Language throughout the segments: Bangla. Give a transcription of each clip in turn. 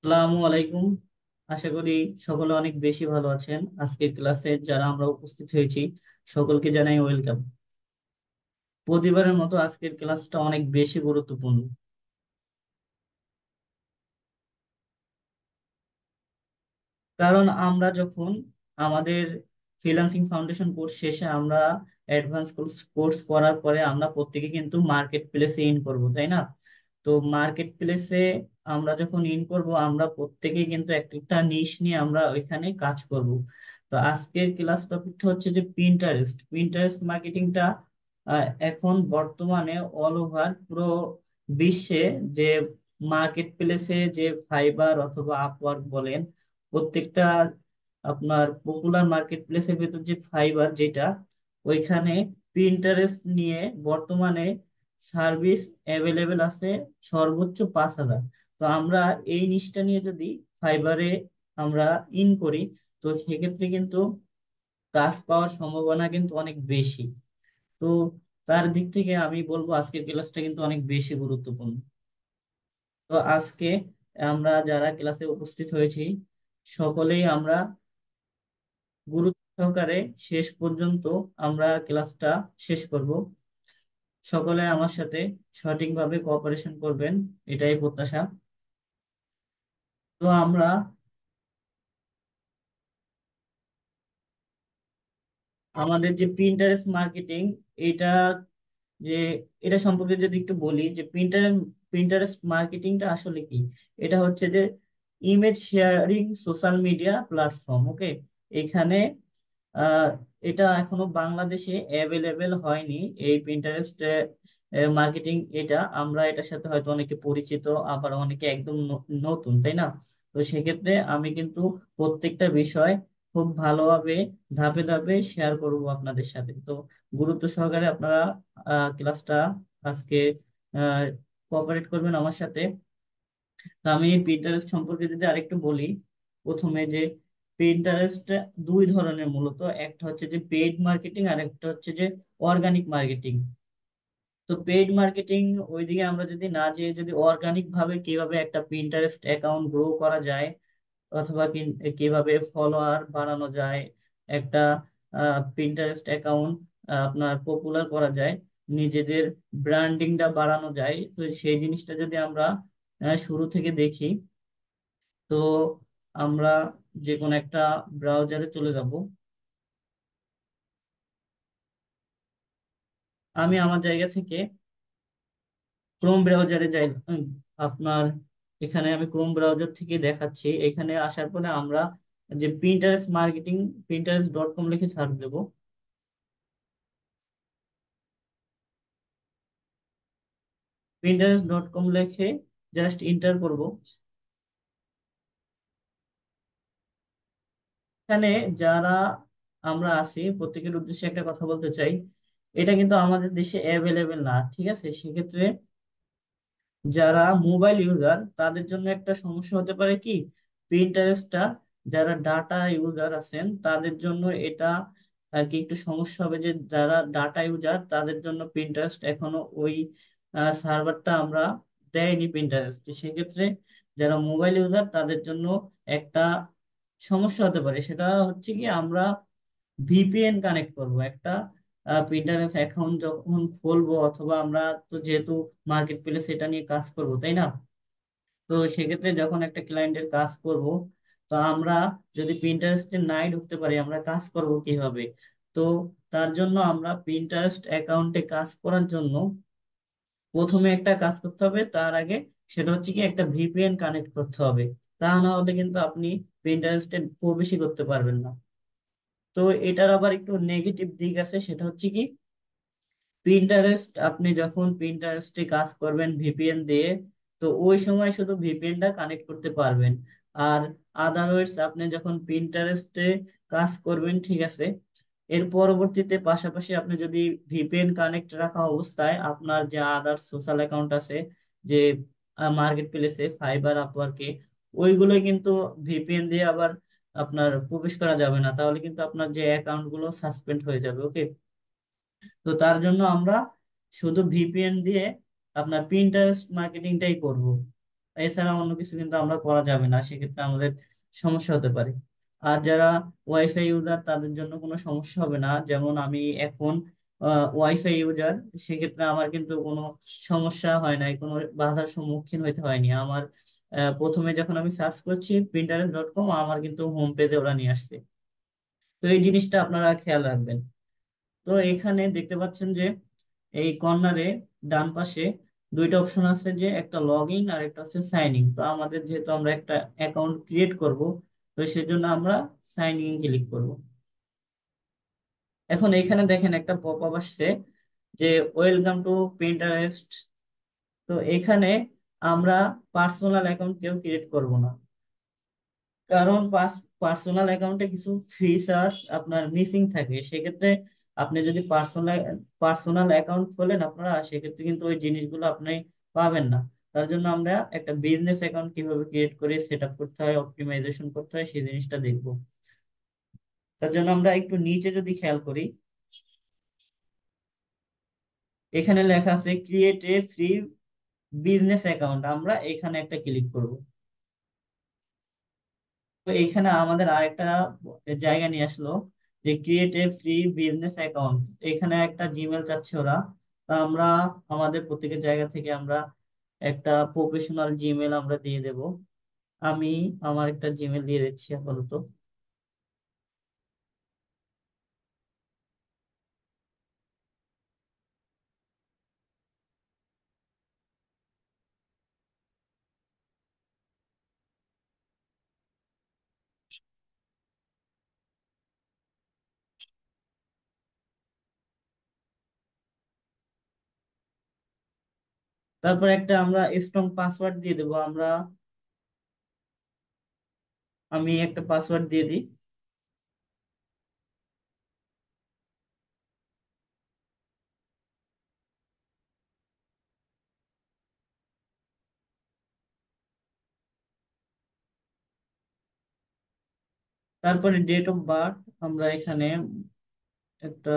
আসসালামু আলাইকুম। আশা করি সকলে অনেক বেশি ভালো আছেন। আজকের ক্লাসে যারা আমরা উপস্থিত হয়েছি সকলকে জানাই ওয়েলকাম। প্রতিবারের মতো আজকের ক্লাসটা অনেক বেশি গুরুত্বপূর্ণ, কারণ আমরা যখন আমাদের ফ্রিল্যান্সিং ফাউন্ডেশন কোর্স শেষে আমরা অ্যাডভান্স কোর্স কোর্স করার পরে আমরা প্রত্যেকে কিন্তু মার্কেট প্লেসে ইন করব, তাই না? তো মার্কেট প্লেসে আমরা যখন ইন করব আমরা প্রত্যেকেই কিন্তু একটা নিশ নিয়ে আমরা ওইখানে কাজ করব। তো আজকের ক্লাস টপিকটা হচ্ছে যে প্রিন্টারেস্ট প্রিন্টারেস্ট মার্কেটিংটা এখন বর্তমানে অল ওভার পুরো বিশ্বে যে মার্কেট প্লেসে যে ফাইবার অথবা আপওয়ার্ক বলেন, প্রত্যেকটা আপনার পপুলার মার্কেট প্লেসের ভিতর যে ফাইবার যেটা, ওইখানে প্রিন্টারেস্ট নিয়ে বর্তমানে সার্ভিস অ্যাভেলেবেল আছে সর্বোচ্চ 5,000। তো আমরা এই নিচটা নিয়ে যদি ফাইবারে আমরা ইন করি, তো সেক্ষেত্রে কিন্তু কাজ পাওয়ার সম্ভাবনা কিন্তু অনেক বেশি। তো তার দিক থেকে আমি বলবো আজকের ক্লাসটা কিন্তু অনেক বেশি গুরুত্বপূর্ণ। তো আজকে আমরা যারা ক্লাসে উপস্থিত হয়েছি সকলেই আমরা গুরুত্ব সহকারে শেষ পর্যন্ত আমরা ক্লাসটা শেষ করব। সকলে আমার সাথে সঠিকভাবে কোঅপারেশন করবেন, এটাই প্রত্যাশা। তো আমরা আমাদের যে প্রিন্টারেস্ট মার্কেটিং, এটা যে এটা সম্পর্কে যদি একটু বলি যে প্রিন্টারেস্ট মার্কেটিংটা আসলে কি। এটা হচ্ছে যে image sharing social media platform. Okay, এখানে আহ, এটা এখনো বাংলাদেশে অ্যাভেলেবেল হয়নি। এই প্রিন্টারেস্ট মার্কেটিং, এটা আমরা এটার সাথে হয়তো অনেকে পরিচিত, আবার অনেকে একদম নতুন, তাই না? তো সেক্ষেত্রে আমি কিন্তু প্রত্যেকটা বিষয় খুব ভালোভাবে ধাপে ধাপে শেয়ার করব আপনাদের সাথে। তো গুরুত্ব সহকারে আপনারা ক্লাসটা আজকে কোঅপারেট করবেন আমার সাথে। তো আমি প্রিন্টারেস্ট সম্পর্কে যদি আরেকটু বলি, প্রথমে যে প্রিন্টারেস্ট দুই ধরনের মূলত, একটা হচ্ছে যে পেইড মার্কেটিং আর একটা হচ্ছে যে অর্গানিক মার্কেটিং। তো পেইড মার্কেটিং ওইদিকে আমরা যদি না যেয়ে যদি অর্গানিক ভাবে কিভাবে একটা প্রিন্টারেস্ট অ্যাকাউন্ট গ্রো করা যায় অথবা কিভাবে ফলোয়ার বাড়ানো যায়, একটা প্রিন্টারেস্ট অ্যাকাউন্ট আপনার পপুলার করা যায়, নিজেদের ব্র্যান্ডিংটা বাড়ানো যায়, তো সেই জিনিসটা যদি আমরা শুরু থেকে দেখি, তো আমরা যে কোনো একটা ব্রাউজারে চলে যাব। আমি আমার জায়গা থেকে ক্রোম ব্রাউজারে যাই। আপনার এখানে আমি ক্রোম ব্রাউজার থেকে দেখাচ্ছি। এখানে আসার পরে আমরা যে প্রিন্টারেস্ট.কম লিখে সার্চ দেবো। প্রিন্টারেস্ট.কম লিখে জাস্ট ইন্টার করব। এখানে যারা আমরা আছি প্রত্যেকের উদ্দেশ্যে একটা কথা বলতে চাই, এটা কিন্তু আমাদের দেশে অ্যাভেলেবেল না, ঠিক আছে? সেক্ষেত্রে যারা মোবাইল ইউজার তাদের জন্য একটা সমস্যা হতে পারে কি, প্রিন্টারেস্টটা যারা ডাটা ইউজার আছেন তাদের জন্য এটা আর কি একটু সমস্যা হবে, যে যারা ডাটা ইউজার তাদের জন্য প্রিন্টারেস্ট এখনো ওই সার্ভারটা আমরা দেয়নি প্রিন্টারেস্ট। সেক্ষেত্রে যারা মোবাইল ইউজার তাদের জন্য একটা সমস্যা হতে পারে, সেটা হচ্ছে কি আমরা ভিপিএন কানেক্ট করব একটা প্রিন্টারেস্ট অ্যাকাউন্ট যখন খুলবো, অথবা আমরা তো যেহেতু মার্কেট প্লেস এটা নিয়ে কাজ করব, তাই না? তো সেক্ষেত্রে যখন একটা ক্লায়েন্টের কাজ করব, তো আমরা যদি প্রিন্টারেস্টে নাই ঢুকতে পারি আমরা কাজ করব কিভাবে? তো তার জন্য আমরা প্রিন্টারেস্ট অ্যাকাউন্টে কাজ করার জন্য প্রথমে একটা কাজ করতে হবে, তার আগে সেটা হচ্ছে কি একটা ভিপিএন কানেক্ট করতে হবে। তা না হলে কিন্তু আপনি প্রিন্টারেস্টে প্রবেশই করতে পারবেন না। তো এটার আবার একটু নেগেটিভ দিক আছে, সেটা হচ্ছে কি, প্রিন্টারেস্ট আপনি যখন প্রিন্টারেস্টে কাজ করবেন ভিপিএন দিয়ে, তো ওই সময় শুধু ভিপিএনটা কানেক্ট করতে পারবেন। আর আদারওয়াইজ আপনি যখন প্রিন্টারেস্টে কাজ করবেন, ঠিক আছে, এর পরবর্তীতে পাশাপাশি আপনি যদি ভিপিএন কানেক্ট রাখা অবস্থায় আপনার যে আদার সোশ্যাল অ্যাকাউন্ট আছে, যে মার্কেট প্লেসে ফাইবার আপওয়ার্কে, ওইগুলো কিন্তু ভিপিএন দিয়ে আবার আপনার প্রবেশ করা যাবে না, তাহলে কিন্তু আপনার যে অ্যাকাউন্ট গুলো সাসপেন্ড হয়ে যাবে। ওকে, তো তার জন্য আমরা শুধু ভিপিএন দিয়ে আপনার প্রিন্টারেস্ট মার্কেটিংটাই করব। এছাড়া অন্য কিছু কিন্তু আমরা করা যাবে না, সেক্ষেত্রে আমাদের সমস্যা হতে পারে। আর যারা ওয়াইফাই ইউজার তাদের জন্য কোনো সমস্যা হবে না, যেমন আমি এখন ওয়াইফাই ইউজার, সেক্ষেত্রে আমার কিন্তু কোনো সমস্যা হয় নাই, কোনো বাধার সম্মুখীন হতে হয়নি আমার। প্রথমে যখন আমি সার্চ করছি pinterest.com, আমার কিন্তু হোম পেজে ওরা নিয়ে আসছে। তো এই জিনিসটা আপনারা খেয়াল রাখবেন। তো এখানে দেখতে পাচ্ছেন যে এই কর্নারে ডান পাশে দুইটা অপশন আছে, যে একটা লগ ইন আর একটা হচ্ছে সাইন ইন। তো আমাদের যেহেতু আমরা একটা অ্যাকাউন্ট ক্রিয়েট করব, তো সেজন্য আমরা সাইন ইন ক্লিক করব। এখন এখানে দেখেন একটা পপ আপ আসছে যে ওয়েলকাম টু পিন্টারেস্ট। তো এখানে আমরা পার্সোনাল অ্যাকাউন্ট কেউ ক্রিয়েট করব না, কারণ পার্সোনাল অ্যাকাউন্টে কিছু ফিচার্স আপনার মিসিং থাকে। সেক্ষেত্রে আপনি যদি পার্সোনাল পার্সোনাল অ্যাকাউন্ট খোলেন আপনারা, সেক্ষেত্রে কিন্তু ওই জিনিসগুলো আপনি পাবেন না। তার জন্য আমরা একটা বিজনেস অ্যাকাউন্ট কিভাবে ক্রিয়েট করে সেট আপ করতে হয়, অপটিমাইজেশন করতে হয়, সেই জিনিসটা দেখবো। তার জন্য আমরা একটু নিচে যদি খেয়াল করি, এখানে লেখা আছে create a free business account, আমরা এখানে একটা ক্লিক করব। তো এইখানে আমাদের আরেকটা জায়গা নিয়ে আসলো, যে create a free business account. এখানে একটা জিমেল চাচ্ছে ওরা। তা আমরা আমাদের প্রত্যেকের জায়গা থেকে আমরা একটা প্রফেশনাল জিমেল আমরা দিয়ে দেব। আমি আমার একটা জিমেল দিয়ে দিচ্ছি আপাতত। তারপর একটা আমরা স্ট্রং পাসওয়ার্ড দিয়ে দেবো আমরা। আমি একটা পাসওয়ার্ড দিয়ে দিই। তারপরে ডেট অফ বার্থ আমরা এখানে একটা,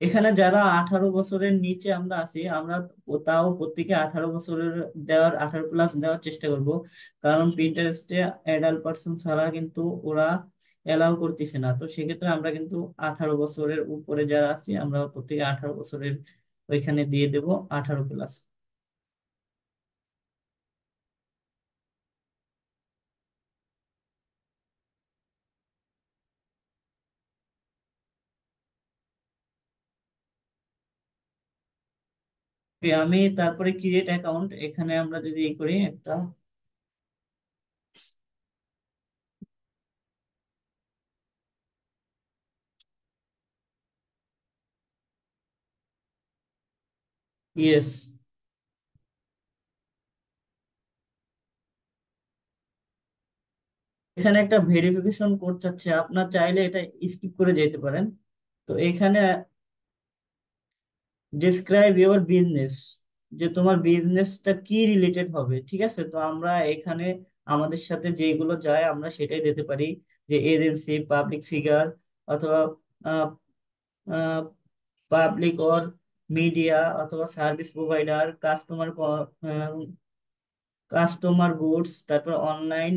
এখানে যারা 18 বছরের নিচে আমরা আছি, আমরা তাও প্রত্যেকে 18 বছরের দেওয়ার, 18+ দেওয়ার চেষ্টা করব। কারণ প্রিন্টারেস্টে অ্যাডাল্ট পার্সন ছাড়া কিন্তু ওরা এলাও করতেছে না। তো সেক্ষেত্রে আমরা কিন্তু 18 বছরের উপরে যারা আছি আমরা প্রত্যেকে 18 বছরের ওইখানে দিয়ে দেব 18+। আমি তারপরে ক্রিয়েট অ্যাকাউন্ট, এখানে আমরা যদি এই করি একটা, ইয়েস, এখানে একটা ভেরিফিকেশন কোড চাচ্ছে, আপনার চাইলে এটা স্কিপ করে যেতে পারেন। তো এখানে ডিসক্রাইব ইওর বিজনেস, যে তোমার বিজনেসটা কি রিলেটেড হবে, ঠিক আছে। তো আমরা এখানে আমাদের সাথে যেগুলো যায় আমরা সেটাই দিতে পারি, যে এজেন্সি, পাবলিক ফিগার, অথবা পাবলিক অর মিডিয়া, অথবা সার্ভিস প্রোভাইডার, কাস্টমার গুডস, তারপর online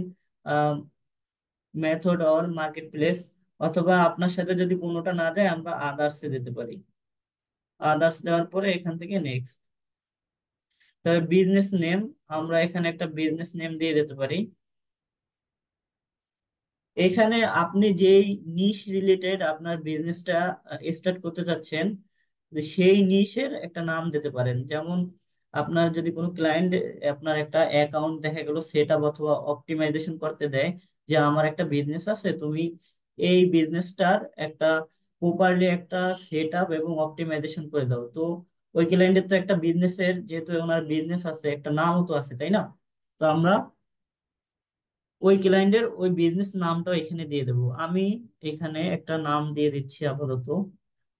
method or market place, অথবা আপনার সাথে যদি কোনোটা না যায় আমরা আদার্সে দিতে পারি। আদার্স দেওয়ার পরে এখান থেকে নেক্সট। তবে বিজনেস নেম, আমরা এখানে একটা বিজনেস নেম দিয়ে দিতে পারি। এখানে আপনি যেই নিশ রিলেটেড আপনার বিজনেসটা স্টার্ট করতে চাচ্ছেন, তো সেই নিশের একটা নাম দিতে পারেন। যেমন আপনার যদি কোনো ক্লায়েন্ট আপনার একটা অ্যাকাউন্ট দেখা গেল সেট আপ অথবা অপটিমাইজেশন করতে দেয়, যে আমার একটা বিজনেস আছে, তুমি এই বিজনেসটার একটা প্রপারলি একটা সেট আপ এবং অপটিমাইজেশন করে দাও। তো ওই ক্লায়েন্টের তো একটা বিজনেসের, যেহেতু ওনার বিজনেস আছে, একটা নামও তো আছে, তাই না? তো আমরা ওই ক্লায়েন্টের ওই বিজনেস নামটা এখানে দিয়ে দেবো। আমি এখানে একটা নাম দিয়ে দিচ্ছি আপাতত।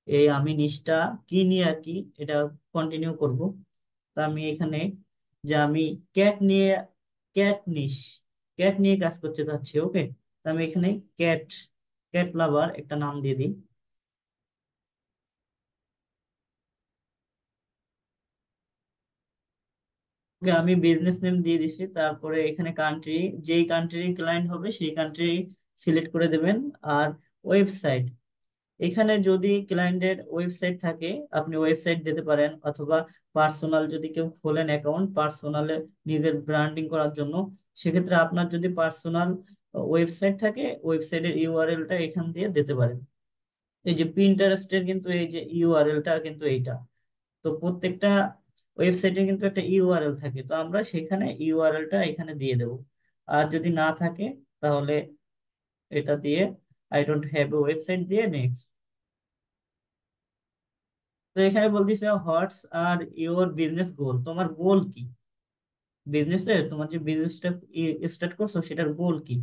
এই আমি নিশটা কি নিয়ে আর কি এটা কন্টিনিউ করব। তা আমি এখানে যে আমি ক্যাট নিয়ে ক্যাট নিশ ক্যাট নিয়ে কাজ করতে চাচ্ছি, ওকে। তা আমি এখানে ক্যাট ক্যাট লাভার একটা নাম দিয়ে দিই। ওকে, আমি বিজনেস নেম দিয়ে দিছি, তারপরে এখানে কান্ট্রি, যেই কান্ট্রির ক্লায়েন্ট হবে সেই কান্ট্রি সিলেক্ট করে দেবেন। আর ওয়েবসাইট, এখানে যদি ক্লায়েন্টের ওয়েবসাইট থাকে আপনি ওয়েবসাইট দিতে পারেন, অথবা পার্সোনাল যদি কেউ খোলেন অ্যাকাউন্ট পার্সোনালে নিজের ব্র্যান্ডিং করার জন্য, সেক্ষেত্রে আপনার যদি পার্সোনাল ওয়েবসাইট থাকে ওয়েবসাইটের ইউআরএলটা এখান দিয়ে দিতে পারেন। এই যে পিন্টারেস্টের কিন্তু এই যে ইউআরএলটা কিন্তু এইটা, তো প্রত্যেকটা ওয়েবসাইটে কিন্তু একটা ইউআরএল থাকে, তো আমরা সেখানে ইউআরএলটা এখানে দিয়ে দেব। আর যদি না থাকে তাহলে এটা দিয়ে I don't have a website দিয়ে নেক্সট। তো এখানে বলতেছে হোয়াটস আর ইওর বিজনেস গোল, তোমার গোল কি বিজনেসে, তোমার যে বিজনেসটা স্টার্ট করছো সেটার গোল কি।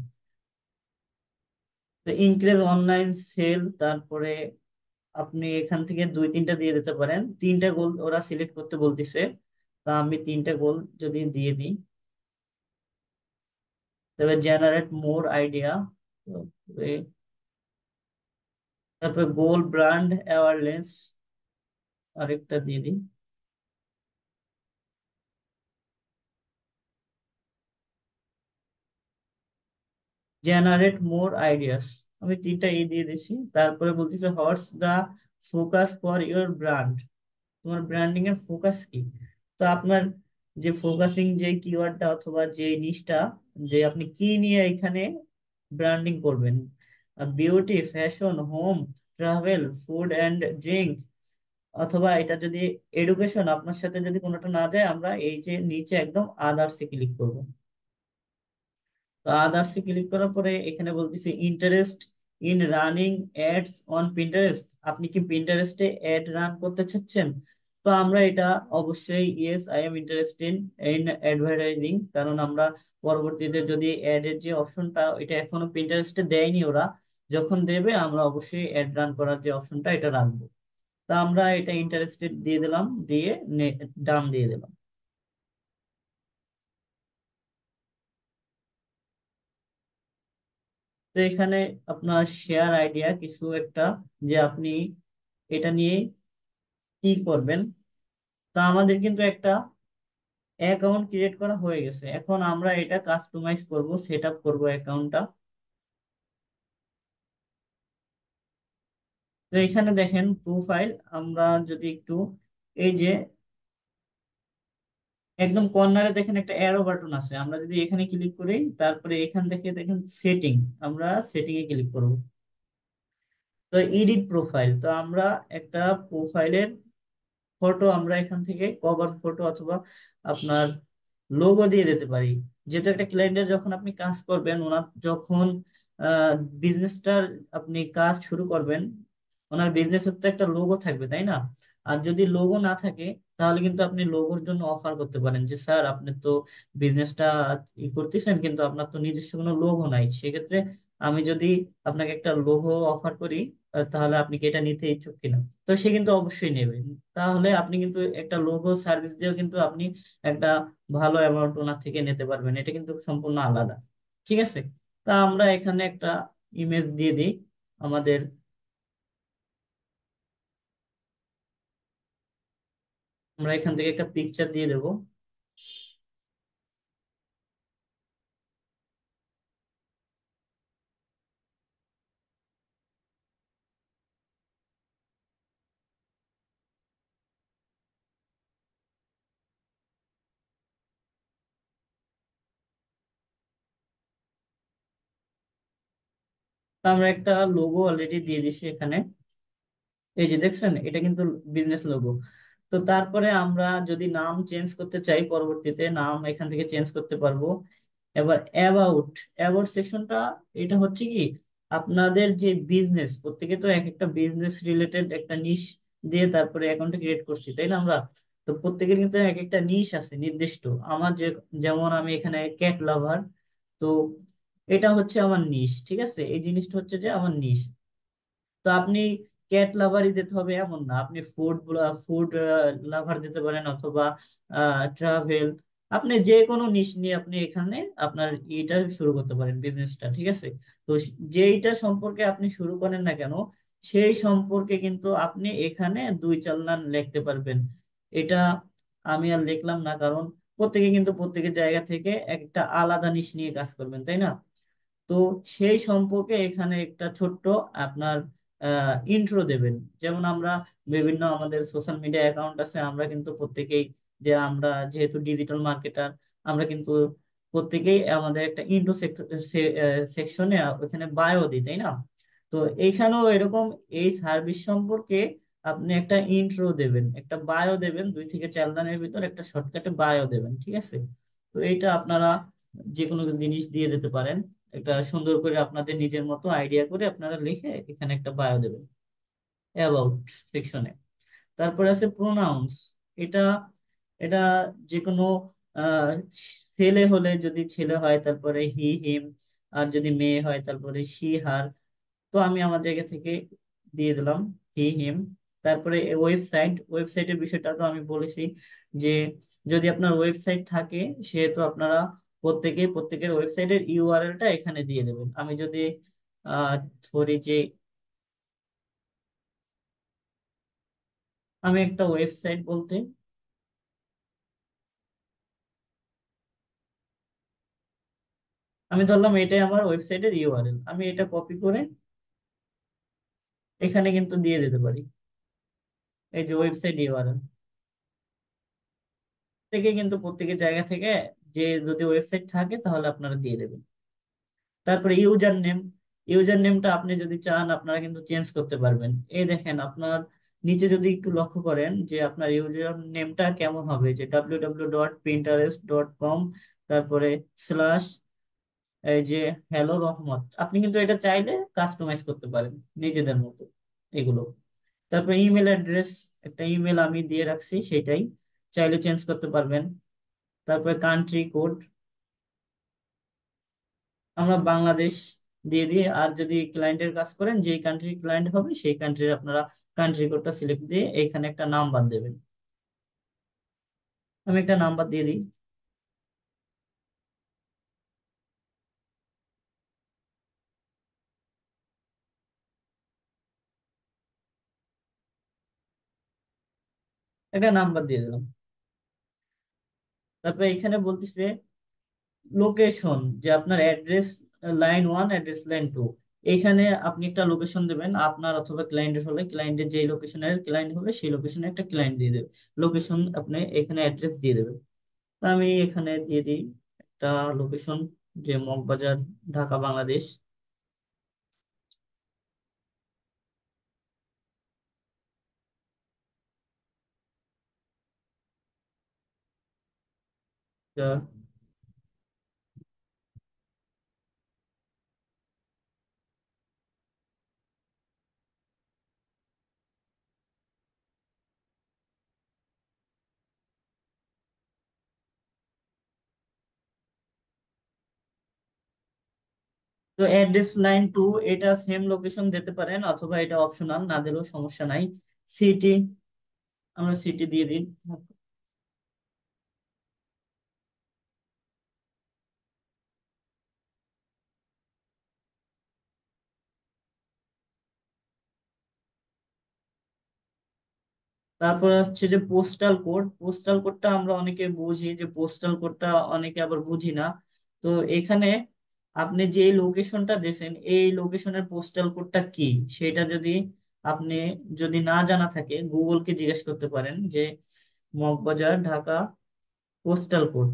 তো ইনক্রিজ অনলাইন সেল, তারপরে আপনি এখান থেকে দুই তিনটা দিয়ে দিতে পারেন, তিনটা গোল ওরা সিলেক্ট করতে বলতেছে। তা আমি তিনটা গোল যদি দিয়ে দিই, তবে জেনারেট মোর আইডিয়া, তারপরে গোল ব্র্যান্ড অ্যাওয়ারনেস আরেকটা দিয়ে দিই, জেনারেট মোর আইডিয়াস, আমি তিনটা দিয়ে দিছি। তারপরে বলতেছে হোয়াটস দা ফোকাস ফর ইউর ব্র্যান্ড, তোমার ব্র্যান্ডিং এর ফোকাস কি। তো আপনার যে ফোকাসিং যে কিওয়ার্ডটা অথবা যে নিশটা, যে আপনি কি নিয়ে এখানে ব্র্যান্ডিং করবেন, beauty, fashion, home, travel, food and drink, অথবা এটা যদি এডুকেশন, আপনার সাথে যদি কোনোটা না যায় আমরা এই যে নিচে একদম আদার্সে ক্লিক করব। তো আদার্সে ক্লিক করার পরে এখানে বলতেছি interest in running ads on Pinterest, আপনি কি পিন্টারেস্টে অ্যাড রান করতে চাচ্ছেন। তো আমরা এটা অবশ্যই yes I am interested in advertising, কারণ আমরা পরবর্তীতে যদি অ্যাড এর যে অপশনটা, এটা এখনো পিন্টারেস্টে দেয়নি ওরা, যখন দেবে আমরা অবশ্যই অ্যাড রান করার যে অপশনটা এটা রাখবো। তা আমরা এটা ইন্টারেস্টেড দিয়ে দিলাম, দিয়ে ডান দিয়ে দিলাম। তো এখানে আপনার শেয়ার আইডিয়া কিছু একটা, যে আপনি এটা নিয়ে কি করবেন। তা আমাদের কিন্তু একটা অ্যাকাউন্ট ক্রিয়েট করা হয়ে গেছে, এখন আমরা এটা কাস্টমাইজ করব, সেট আপ করবো অ্যাকাউন্টটা। তো এখানে দেখেন প্রোফাইল, আমরা যদি একটু এই যে একদম কর্নারে দেখেন একটা অ্যারো বাটন আছে, আমরা যদি এখানে ক্লিক করি তারপরে এখান থেকে দেখেন সেটিং, আমরা সেটিং এ ক্লিক করব। তো এডিট প্রোফাইল, তো আমরা একটা প্রোফাইলের ফটো আমরা এখান থেকে কভার ফটো অথবা আপনার লোগো দিয়ে দিতে পারি। যেহেতু একটা ক্লায়েন্টের যখন আপনি কাজ করবেন, ওনার যখন বিজনেসটার আপনি কাজ শুরু করবেন, ওনার বিজনেসের তো একটা লোগো থাকবে তাই না। আর যদি লোগো না থাকে তাহলে কিন্তু আপনি লোগোর জন্য অফার করতে পারেন, যে স্যার আপনি তো বিজনেসটা করতেছেন কিন্তু আপনার তো নিজস্ব কোনো লোগো নাই, সেক্ষেত্রে আমি যদি আপনাকে একটা লোগো অফার করি, তাহলে আপনি কি এটা নিতে ইচ্ছুক কিনা। তো সে কিন্তু অবশ্যই নেবে। তাহলে আপনি কিন্তু একটা লোগো সার্ভিস দিয়েও কিন্তু আপনি একটা ভালো অ্যামাউন্ট ওনার থেকে নিতে পারবেন, এটা কিন্তু সম্পূর্ণ আলাদা। ঠিক আছে, তা আমরা এখানে একটা ইমেজ দিয়ে দিই আমাদের, আমরা এখান থেকে একটা পিকচার দিয়ে দেবো। তা আমরা একটা লোগো অলরেডি দিয়ে দিছি এখানে, এই যে দেখছেন এটা কিন্তু বিজনেস লোগো। তো তারপরে আমরা যদি নাম চেঞ্জ করতে চাই পরবর্তীতে নাম এখান থেকে চেঞ্জ করতে পারবো। এবার অ্যাবাউট, অ্যাবাউট সেকশনটা এটা হচ্ছে কি, আপনাদের যে বিজনেস, প্রত্যেকে তো এক একটা বিজনেস রিলেটেড একটা নিশ দিয়ে তারপরে অ্যাকাউন্ট ক্রিয়েট করছি তাই না আমরা। তো প্রত্যেকের কিন্তু এক একটা নিশ আছে নির্দিষ্ট, আমার যে, যেমন আমি এখানে ক্যাট লাভার, তো এটা হচ্ছে আমার নিশ, ঠিক আছে, এই জিনিসটা হচ্ছে যে আমার নিশ। তো আপনি ক্যাট লাভারই দিতে হবে এমন না, আপনি ফুড লাভার দিতে পারেন, অথবা ট্রাভেল, আপনি যে কোনো নিশ নিয়ে আপনি এখানে আপনার এটা শুরু করতে পারেন বিজনেসটা, ঠিক আছে? তো যেইটা সম্পর্কে আপনি শুরু করেন না কেন, সেই সম্পর্কে কিন্তু আপনি এখানে দুই চার লাইন লিখতে পারবেন। এটা আমি আর লিখলাম না, কারণ প্রত্যেকে কিন্তু প্রত্যেকের জায়গা থেকে একটা আলাদা নিশ নিয়ে কাজ করবেন, তাই না? তো সেই সম্পর্কে এখানে একটা ছোট্ট আপনার ইন্ট্রো দেবেন। যেমন আমরা বিভিন্ন আমাদের সোশ্যাল মিডিয়া অ্যাকাউন্ট আছে, আমরা কিন্তু প্রত্যেকেই, যে আমরা যেহেতু ডিজিটাল মার্কেটার, আমরা কিন্তু প্রত্যেকেই আমাদের একটা ইন্ট্রো সেকশনে ওখানে বায়ো দিই, তাই না? তো এইখানেও এরকম এই সার্ভিস সম্পর্কে আপনি একটা ইন্ট্রো দেবেন, একটা বায়ো দেবেন, 2 থেকে 4 লাইনের ভিতর একটা শর্টকাটে বায়ো দেবেন, ঠিক আছে? তো এইটা আপনারা যে কোনো জিনিস দিয়ে দিতে পারেন, একটা সুন্দর করে আপনাদের নিজের মতো আইডিয়া করে আপনারা লিখে এখানে একটা বায়ো দেবেন অ্যাবাউট সেকশনে। তারপরে আছে প্রোনাউন্স। এটা এটা যে কোনো আহ, ছেলে হলে, যদি ছেলে হয় তারপরে হি হিম, আর যদি মেয়ে হয় তারপরে সি হার। তো আমি আমার জায়গা থেকে দিয়ে দিলাম হি হিম। তারপরে ওয়েবসাইটের বিষয়টা তো আমি বলেছি, যে যদি আপনার ওয়েবসাইট থাকে, সেহেতু আপনারা প্রত্যেকের ওয়েবসাইটের ইউআরএলটা এখানে দিয়ে দেবেন। আমি যদি আহ ধরি যে আমি একটা ওয়েবসাইট বলতে, আমি ধরলাম এটাই আমার ওয়েবসাইটের ইউআরএল, আমি এটা কপি করে এখানে কিন্তু দিয়ে দিতে পারি, এই যে ওয়েবসাইট ইউআরএল থেকে কিন্তু প্রত্যেকের জায়গা থেকে, যে যদি ওয়েবসাইট থাকে তাহলে আপনারা দিয়ে দেবেন। তারপরে ইউজার নেমটা আপনি যদি চান আপনারা কিন্তু চেঞ্জ করতে পারবেন। এই দেখেন আপনার নিচে যদি একটু লক্ষ্য করেন, যে আপনার ইউজার নেমটা কেমন হবে, যে www.pinterest.com, তারপরে স্ল্যাশ এই যে হ্যালো রহমত, আপনি কিন্তু এটা চাইলে কাস্টমাইজ করতে পারেন নিজেদের মতো এগুলো। তারপরে ইমেল অ্যাড্রেস, একটা ইমেল আমি দিয়ে রাখছি, সেটাই চাইলে চেঞ্জ করতে পারবেন। তারপরে কান্ট্রি কোড আমরা বাংলাদেশ দিয়ে দিই, আর যদি ক্লায়েন্টের কাজ করেন, যেই কান্ট্রির ক্লায়েন্ট হবে সেই কান্ট্রির আপনারা কান্ট্রি কোডটা সিলেক্ট দিয়ে এখানে একটা নাম্বার দেবেন। আমি একটা নাম্বার দিয়ে দিই। একটা নাম্বার দিয়ে দিলাম। তারপরে এখানে বলতেছে লোকেশন, যে আপনার অ্যাড্রেস লাইন 1, অ্যাড্রেস লাইন 2, এইখানে আপনি একটা লোকেশন দেবেন আপনার, অথবা ক্লায়েন্টের হলে ক্লায়েন্টের যে লোকেশনের ক্লায়েন্ট হবে সেই লোকেশনে একটা ক্লায়েন্ট দিয়ে দেবে লোকেশন, আপনি এখানে অ্যাড্রেস দিয়ে দেবেন। তা আমি এখানে দিয়ে দিই একটা লোকেশন, যে মগবাজার, ঢাকা, বাংলাদেশ। তা তো অ্যাড্রেস লাইন 2, এটা সেম লোকেশন দিতে পারেন, অথবা এটা অপশনাল, না দিলেও সমস্যা নাই। সিটি, আমরা সিটি দিয়ে দিই। তারপর হচ্ছে যে পোস্টাল কোডটা আমরা অনেকে বুঝি, যে পোস্টাল কোডটা অনেকে আবার বুঝি না। তো এখানে আপনি যে লোকেশনটা দিয়েছেন, এই লোকেশনের পোস্টাল কোডটা কি, সেটা আপনি যদি না জানা থাকে গুগলকে জিজ্ঞেস করতে পারেন, যে মগবাজার, ঢাকা পোস্টাল কোড।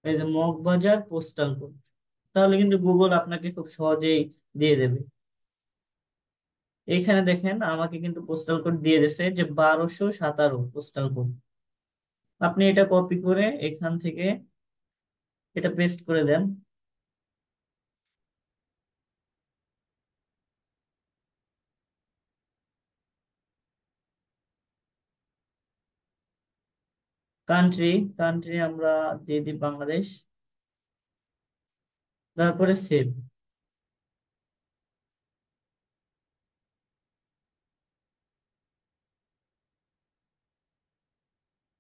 এই যে মগবাজার পোস্টাল কোড, তাহলে কিন্তু গুগল আপনাকে খুব সহজেই দিয়ে দেবে। এইখানে দেখেন আমাকে কিন্তু পোস্টাল কোড দিয়ে দিয়েছে, যে 1217 পোস্টাল কোড। আপনি এটা কপি করে এখান থেকে এটা পেস্ট করে দেন। কান্ট্রি, কান্ট্রি আমরা দিয়ে দিই বাংলাদেশ। তারপরে সেভ।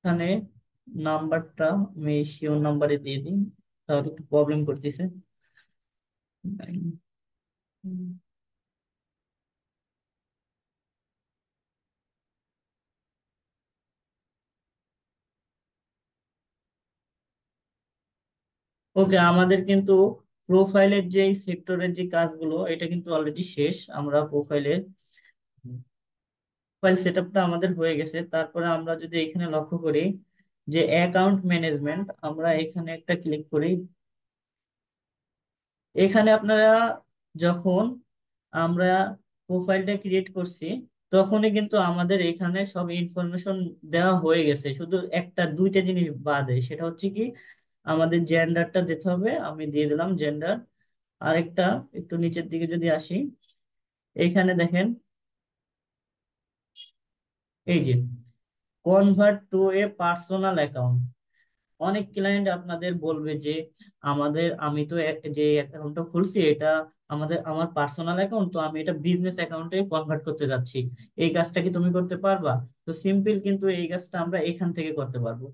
এখানে নাম্বারটা আমি শিওর নাম্বারে দিয়ে দিই, তাহলে একটু প্রবলেম করতেছে। ওকে, আমাদের কিন্তু প্রোফাইলের যে সেক্টরের যে কাজগুলো এটা কিন্তু অলরেডি শেষ। আমরা প্রোফাইলের প্রোফাইল সেট আপটা আমাদের হয়ে গেছে। তারপরে আমরা যদি এখানে লক্ষ্য করি যে অ্যাকাউন্ট ম্যানেজমেন্ট, আমরা এখানে একটা ক্লিক করি। এখানে আপনারা যখন আমরা প্রোফাইলটা ক্রিয়েট করছি তখনই কিন্তু আমাদের এখানে সব ইনফরমেশন দেওয়া হয়ে গেছে, শুধু একটা দুইটা জিনিস বাদে, সেটা হচ্ছে কি আমাদের জেন্ডারটা দিতে হবে। আমি দিয়ে দিলাম জেন্ডার। আরেকটা, একটু নিচের দিকে যদি আসি, এইখানে দেখেন এই যে convert to A personal account. অনেক ক্লায়েন্ট আপনাদের বলবে যে আমি তো যে অ্যাকাউন্টটা খুলছি এটা আমার পার্সোনাল অ্যাকাউন্ট, তো আমি এটা বিজনেস অ্যাকাউন্টে কনভার্ট করতে যাচ্ছি, এই কাজটা কি তুমি করতে পারবা? তো সিম্পল, কিন্তু এই কাজটা আমরা এখান থেকে করতে পারবো।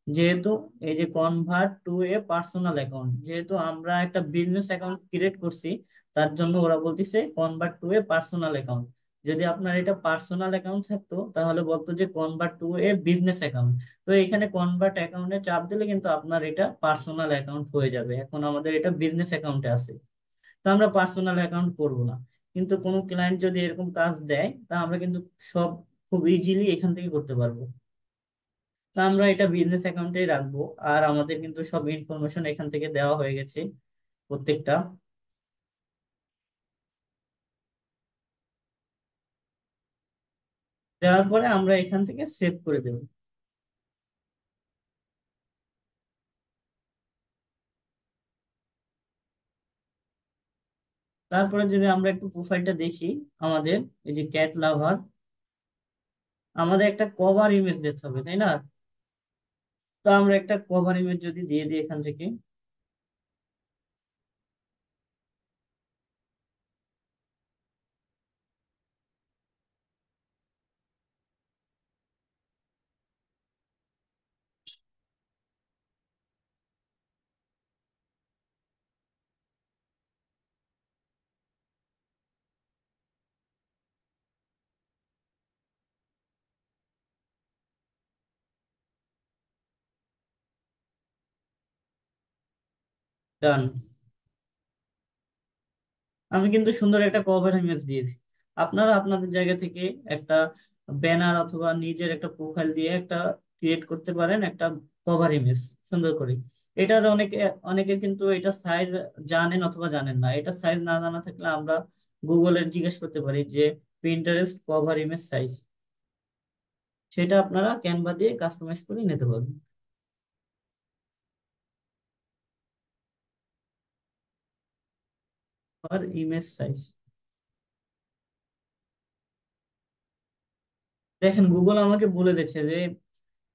যেহেতু এই যে convert to A personal account, যেহেতু আমরা একটা বিজনেস অ্যাকাউন্ট ক্রিয়েট করছি, তার জন্য ওরা বলতেছে convert to A personal account. যদি আপনার এটা পার্সোনাল অ্যাকাউন্ট থাকতো তাহলে বলতো যে convert to A business account. তো এখানে কনভার্ট অ্যাকাউন্টে চাপ দিলে কিন্তু আপনার এটা পার্সোনাল অ্যাকাউন্ট হয়ে যাবে। এখন আমাদের এটা বিজনেস অ্যাকাউন্টে আছে, তো আমরা পার্সোনাল অ্যাকাউন্ট করব না। কিন্তু কোনো ক্লায়েন্ট যদি এরকম কাজ দেয় তা আমরা কিন্তু সব খুব ইজিলি এখান থেকে করতে পারবো। তো আমরা এটা বিজনেস অ্যাকাউন্টেই রাখবো। আর আমাদের কিন্তু সব ইনফরমেশন এখান থেকে দেওয়া হয়ে গেছে প্রত্যেকটা। দেওয়ার পরে আমরা এখান থেকে সেভ করে দেবো। তারপরে যদি আমরা একটু প্রোফাইলটা দেখি, আমাদের এই যে ক্যাট লাভার, আমাদের একটা কভার ইমেজ দিতে হবে, তাই না? তো আমরা একটা কভার ইমেজ যদি দিয়ে দিই এখান থেকে, ডান। আমি কিন্তু সুন্দর একটা কভার ইমেজ দিয়েছি। আপনারা আপনাদের জায়গা থেকে একটা ব্যানার অথবা নিজের একটা প্রোফাইল দিয়ে একটা ক্রিয়েট করতে পারেন, একটা কভার ইমেজ সুন্দর করে। এটার অনেকে কিন্তু এটা সাইজ জানেন অথবা জানেন না। এটা সাইজ না জানা থাকলে আমরা গুগলের জিজ্ঞেস করতে পারি যে পিন্টারেস্ট কভার ইমেজ সাইজ, সেটা আপনারা ক্যানভা দিয়ে কাস্টমাইজ করে নিতে পারবেন। কভার ইমেজ সাইজ, দেখেন গুগল আমাকে বলে দিচ্ছে যে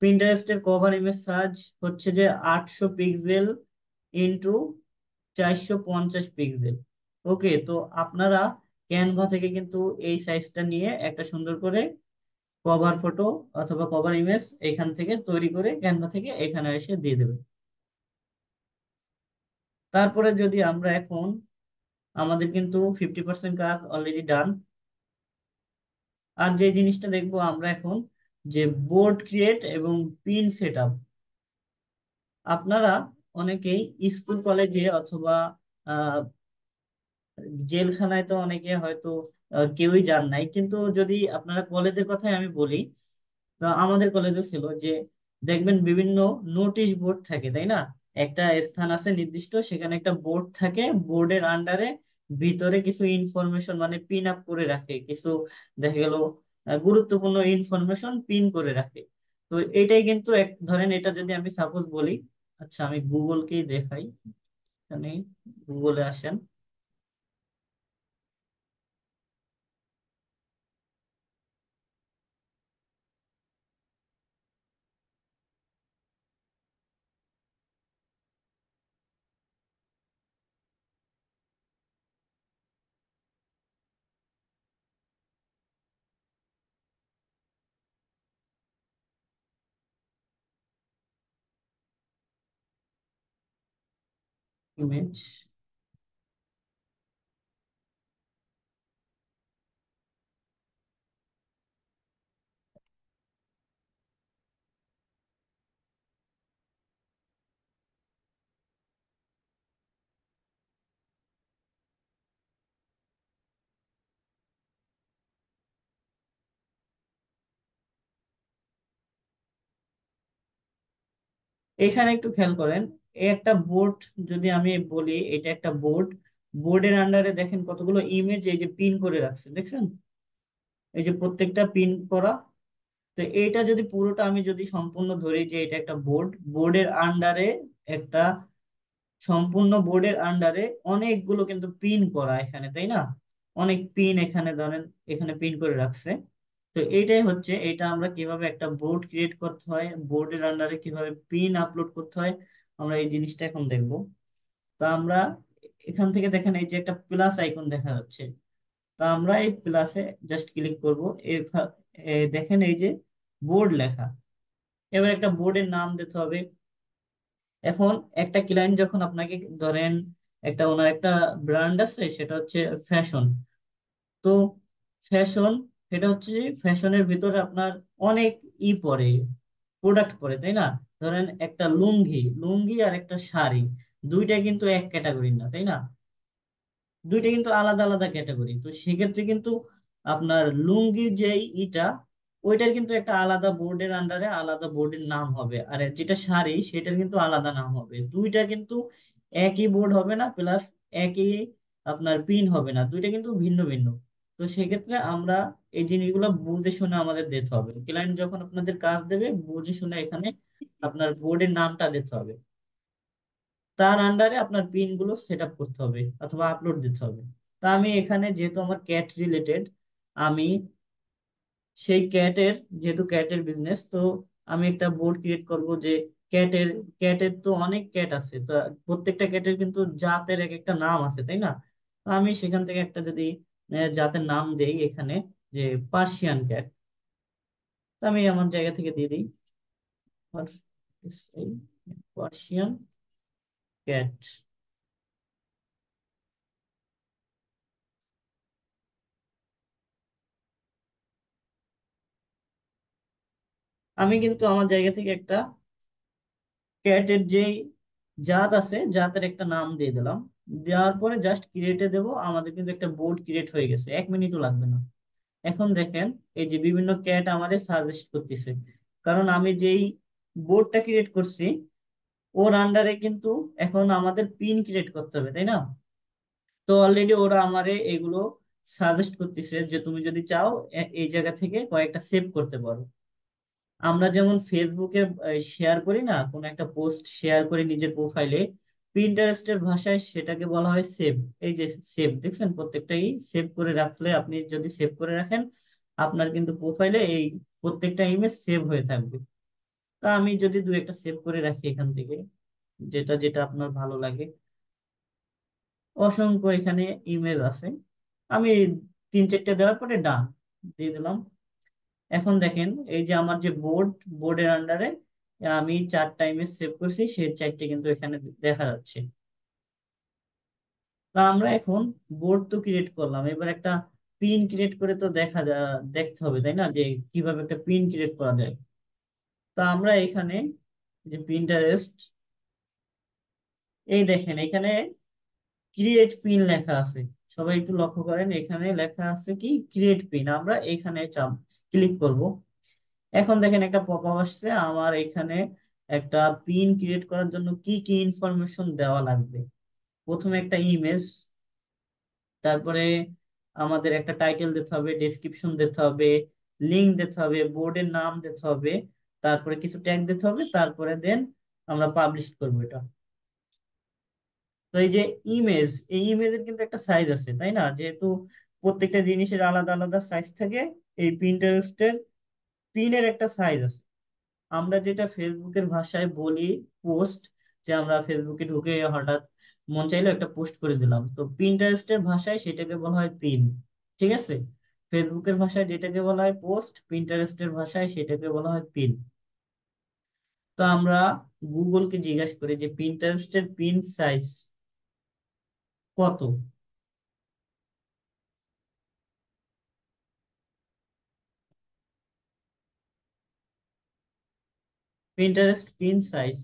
পিন্টারেস্টের কভার ইমেজ সাইজ হচ্ছে যে 800 পিক্সেল ইন্টু 450 পিক্সেল। ওকে, তো আপনারা ক্যানভা থেকে কিন্তু এই সাইজটা নিয়ে একটা সুন্দর করে কভার ফটো অথবা কভার ইমেজ এখান থেকে তৈরি করে ক্যানভা থেকে এখানে এসে দিয়ে দেবেন। তারপরে যদি আমরা এখন, আমাদের কিন্তু 50% কাজ অলরেডি ডান। আর যে জিনিসটা দেখবো আমরা এখন, যে বোর্ড ক্রিয়েট এবং পিন সেট আপ। আপনারা অনেকেই স্কুল কলেজে অথবা জেলখানায় তো অনেকে হয়তো কেউই যান নাই, কিন্তু যদি আপনারা কলেজের কথাই আমি বলি, তো আমাদের কলেজে ছিল যে দেখবেন বিভিন্ন নোটিশ বোর্ড থাকে, তাই না? একটা স্থান আছে নির্দিষ্ট, সেখানে একটা বোর্ড থাকে, বোর্ডের আন্ডারে ভিতরে কিছু ইনফরমেশন মানে পিন আপ করে রাখে কিছু, দেখা গেল গুরুত্বপূর্ণ ইনফরমেশন পিন করে রাখে। তো এটাই কিন্তু এক ধরেন, এটা যদি আমি সাপোজ বলি, আচ্ছা আমি গুগলকেই দেখাই, এখানে গুগলে আসেন। ইমেজ। এখানে একটু খেয়াল করেন, এই একটা বোর্ড, যদি আমি বলি এটা একটা বোর্ড, বোর্ডের আন্ডারে দেখেন কতগুলো ইমেজ এই যে পিন করে রাখছে, দেখছেন? এই যে প্রত্যেকটা পিন করা। তো এইটা যদি পুরোটা আমি যদি সম্পূর্ণ ধরি যে এটা একটা বোর্ড, বোর্ডের আন্ডারে একটা, সম্পূর্ণ বোর্ডের আন্ডারে অনেকগুলো কিন্তু পিন করা এখানে, তাই না? অনেক পিন এখানে ধরেন, এখানে পিন করে রাখছে। তো এইটাই হচ্ছে, এটা আমরা কিভাবে একটা বোর্ড ক্রিয়েট করতে হয়, বোর্ডের আন্ডারে কিভাবে পিন আপলোড করতে হয়, আমরা এই জিনিসটা এখন দেখবো। তো আমরা এখান থেকে দেখেন এই যে একটা প্লাস আইকন দেখা যাচ্ছে। তো আমরা এই প্লাসে জাস্ট ক্লিক করব। দেখেন এই যে বোর্ড লেখা। এবার একটা বোর্ডের নাম দিতে হবে। এখন একটা ক্লায়েন্ট যখন আপনাকে ধরেন, একটা ওনার একটা ব্র্যান্ড আছে, সেটা হচ্ছে ফ্যাশন। তো ফ্যাশন, এটা হচ্ছে যে ফ্যাশনের ভিতরে আপনার অনেক পড়ে, প্রোডাক্ট পড়ে, তাই না? ধরেন একটা লুঙ্গি, লুঙ্গি আর একটা শাড়ি, দুইটা কিন্তু এক ক্যাটাগরি না, তাই না? দুইটা কিন্তু আলাদা আলাদা ক্যাটাগরি। তো সেক্ষেত্রে কিন্তু আপনার লুঙ্গির যে ইটা, ওইটার কিন্তু একটা আলাদা বোর্ডের আন্ডারে আলাদা বোর্ডের নাম হবে, আর যেটা শাড়ি সেটার কিন্তু আলাদা নাম হবে। দুইটা কিন্তু একই বোর্ড হবে না, প্লাস একই আপনার পিন হবে না, দুইটা কিন্তু ভিন্ন ভিন্ন। তো সেক্ষেত্রে আমরা এই জিনিসগুলো বুঝে শুনে আমাদের দিতে হবে। ক্লায়েন্ট যখন আপনাদের কাজ দেবে, বুঝে শুনে এখানে আপনার বোর্ডের নামটা দিতে হবে। তার আন্ডারে আপনার পিন গুলো সেট আপ করতে হবে অথবা আপলোড দিতে হবে। তা আমি এখানে যেহেতু আমার ক্যাট রিলেটেড, আমি সেই ক্যাটের, যেহেতু ক্যাটের বিজনেস, তো আমি একটা বোর্ড ক্রিয়েট করব যে ক্যাটের, ক্যাটের তো অনেক ক্যাট আছে, তো প্রত্যেকটা ক্যাটের কিন্তু জাতের এক একটা নাম আছে, তাই না? তো আমি সেখান থেকে একটা যদি জাতের নাম দেই এখানে, যে পার্সিয়ান ক্যাট, তো আমি আমার জায়গা থেকে দিয়ে দিই পার্সিয়ান ক্যাট। আমি কিন্তু আমার জায়গা থেকে একটা ক্যাটের যে জাত আছে, জাতের একটা নাম দিয়ে দিলাম। দেওয়ার পরে জাস্ট ক্রিয়েটে দেব, আমাদের কিন্তু একটা বোর্ড ক্রিয়েট হয়ে গেছে, 1 মিনিটও লাগবে না। এখন দেখেন এই যে বিভিন্ন ক্যাট আমারে সাজেস্ট করতেছে, কারণ আমি যেই বোর্ডটা ক্রিয়েট করছি ওর আন্ডারে কিন্তু এখন আমাদের পিন ক্রিয়েট করতে হবে, তাই না? তো অলরেডি ওরা আমারে এগুলো সাজেস্ট করতেছে যে তুমি যদি চাও এই জায়গা থেকে কয়েকটা সেভ করতে পারো। আমরা যেমন ফেসবুকে শেয়ার করি না, কোন একটা পোস্ট শেয়ার করি নিজের প্রোফাইলে, পিন্টারেস্টের ভাষায় সেটাকে বলা হয় সেভ। এই যে সেভ দেখছেন, প্রত্যেকটাই সেভ করে রাখলে, আপনি যদি সেভ করে রাখেন, আপনার কিন্তু প্রোফাইলে এই প্রত্যেকটা ইমেজ সেভ হয়ে থাকবে। তা আমি যদি দু একটা সেভ করে রাখি এখান থেকে, যেটা যেটা আপনার ভালো লাগে, অসংখ্য এখানে ইমেজ আছে। আমি 3-4টে দেওয়ার পরে ডান দিয়ে দিলাম। এখন দেখেন এই যে আমার যে বোর্ড, বোর্ডের আন্ডারে আমি 4টা ইমেজ সেভ করছি, সেই 4টে কিন্তু এখানে দেখা যাচ্ছে। তা আমরা এখন বোর্ড তো ক্রিয়েট করলাম, এবার একটা পিন ক্রিয়েট করে তো দেখতে হবে, তাই না, যে কিভাবে একটা পিন ক্রিয়েট করা যায়। তা আমরা এখানে যে পিন্টারেস্ট, এই দেখেন এখানে ক্রিয়েট পিন লেখা আছে। সবাই একটু লক্ষ্য করেন, এখানে লেখা আছে কি ক্রিয়েট পিন, আমরা এখানে চাপ ক্লিক করব। এখন দেখেন একটা পপ আপ আসছে আমার এখানে, একটা পিন ক্রিয়েট করার জন্য কি কি ইনফরমেশন দেওয়া লাগবে। প্রথমে একটা ইমেজ, তারপরে আমাদের একটা টাইটেল দিতে হবে, ডেসক্রিপশন দিতে হবে, লিংক দিতে হবে, বোর্ডের নাম দিতে হবে, তারপরে কিছু ট্যাগ দিতে হবে, তারপরে দেন আমরা পাবলিশ করবো এটা। তো এই যে ইমেজ, এই ইমেজের কিন্তু একটা সাইজ আছে, তাই না? যেহেতু প্রত্যেকটা জিনিসের আলাদা আলাদা সাইজ থাকে, এই পিন্টারেস্টের পিনের একটা সাইজ আছে। আমরা যেটা ফেসবুকের ভাষায় বলি পোস্ট, যে আমরা ফেসবুকে ঢুকে হঠাৎ মন চাইলো একটা পোস্ট করে দিলাম, তো পিন্টারেস্টের ভাষায় সেটাকে বলা হয় পিন। ঠিক আছে? ফেসবুকের ভাষায় যেটাকে বলা হয় পোস্ট, পিন্টারেস্টের ভাষায় সেটাকে বলা হয় পিন। তো আমরা গুগলকে জিজ্ঞাসা করি যে পিন্টারেস্টের পিন সাইজ কত? Pinterest pin size.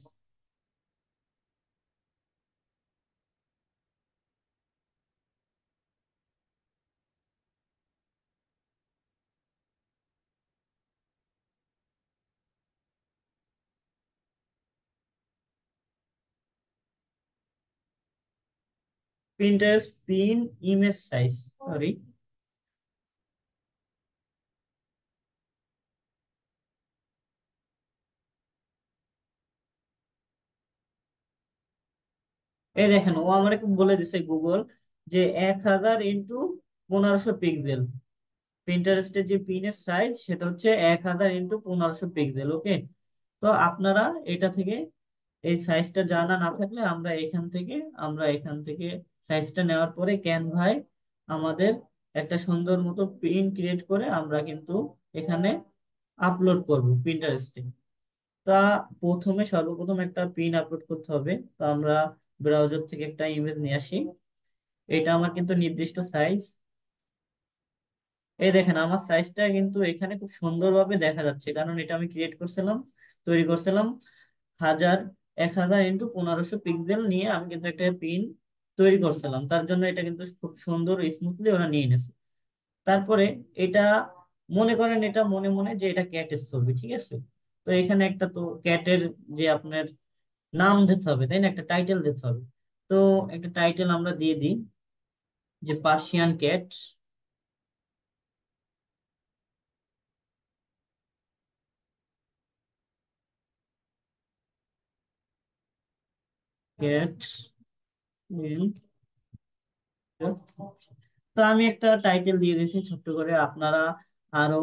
Pinterest pin image size, sorry. এই দেখেন, ও আমাকে বলে দিছে গুগল যে 1000 × 1500 পিক্সেল। প্রিন্টারেস্টের যে পিনের সাইজ সেটা হচ্ছে 1000 × 1500 পিক্সেল। ওকে। তো আপনারা এটা থেকে এই সাইজটা জানা না থাকলে আমরা এখান থেকে সাইজটা নেওয়ার পরে ক্যানভায় আমাদের একটা সুন্দর মতো প্রিন্ট ক্রিয়েট করে আমরা কিন্তু এখানে আপলোড করব প্রিন্টারেস্টে। তা সর্বপ্রথম একটা পিন আপলোড করতে হবে। তো আমরা ব্রাউজার থেকে একটা ইমেজ নিয়ে আসি। এটা আমার কিন্তু নির্দিষ্ট সাইজ। এই দেখেন, আমার সাইজটা কিন্তু এখানে খুব সুন্দরভাবে দেখা যাচ্ছে, কারণ এটা আমি ক্রিয়েট করছিলাম, তৈরি করছিলাম। 1000 × 1500 পিক্সেল নিয়ে আমি কিন্তু একটা পিন তৈরি করছিলাম, তার জন্য এটা কিন্তু খুব সুন্দর স্মুথলি ওরা নিয়ে নিয়েছে। তারপরে এটা মনে করেন, এটা মনে মনে যে এটা ক্যাটের ছবি, ঠিক আছে। তো এখানে একটা তো ক্যাটের যে আপনার নাম দিতে হবে, তাই না, একটা টাইটেল দিতে হবে। তো একটা টাইটেল আমরা দিয়ে দিই, যে পার্সিয়ান ক্যাট। ক্যাট। তো আমি একটা টাইটেল দিয়ে দিয়েছি ছোট্ট করে। আপনারা আরো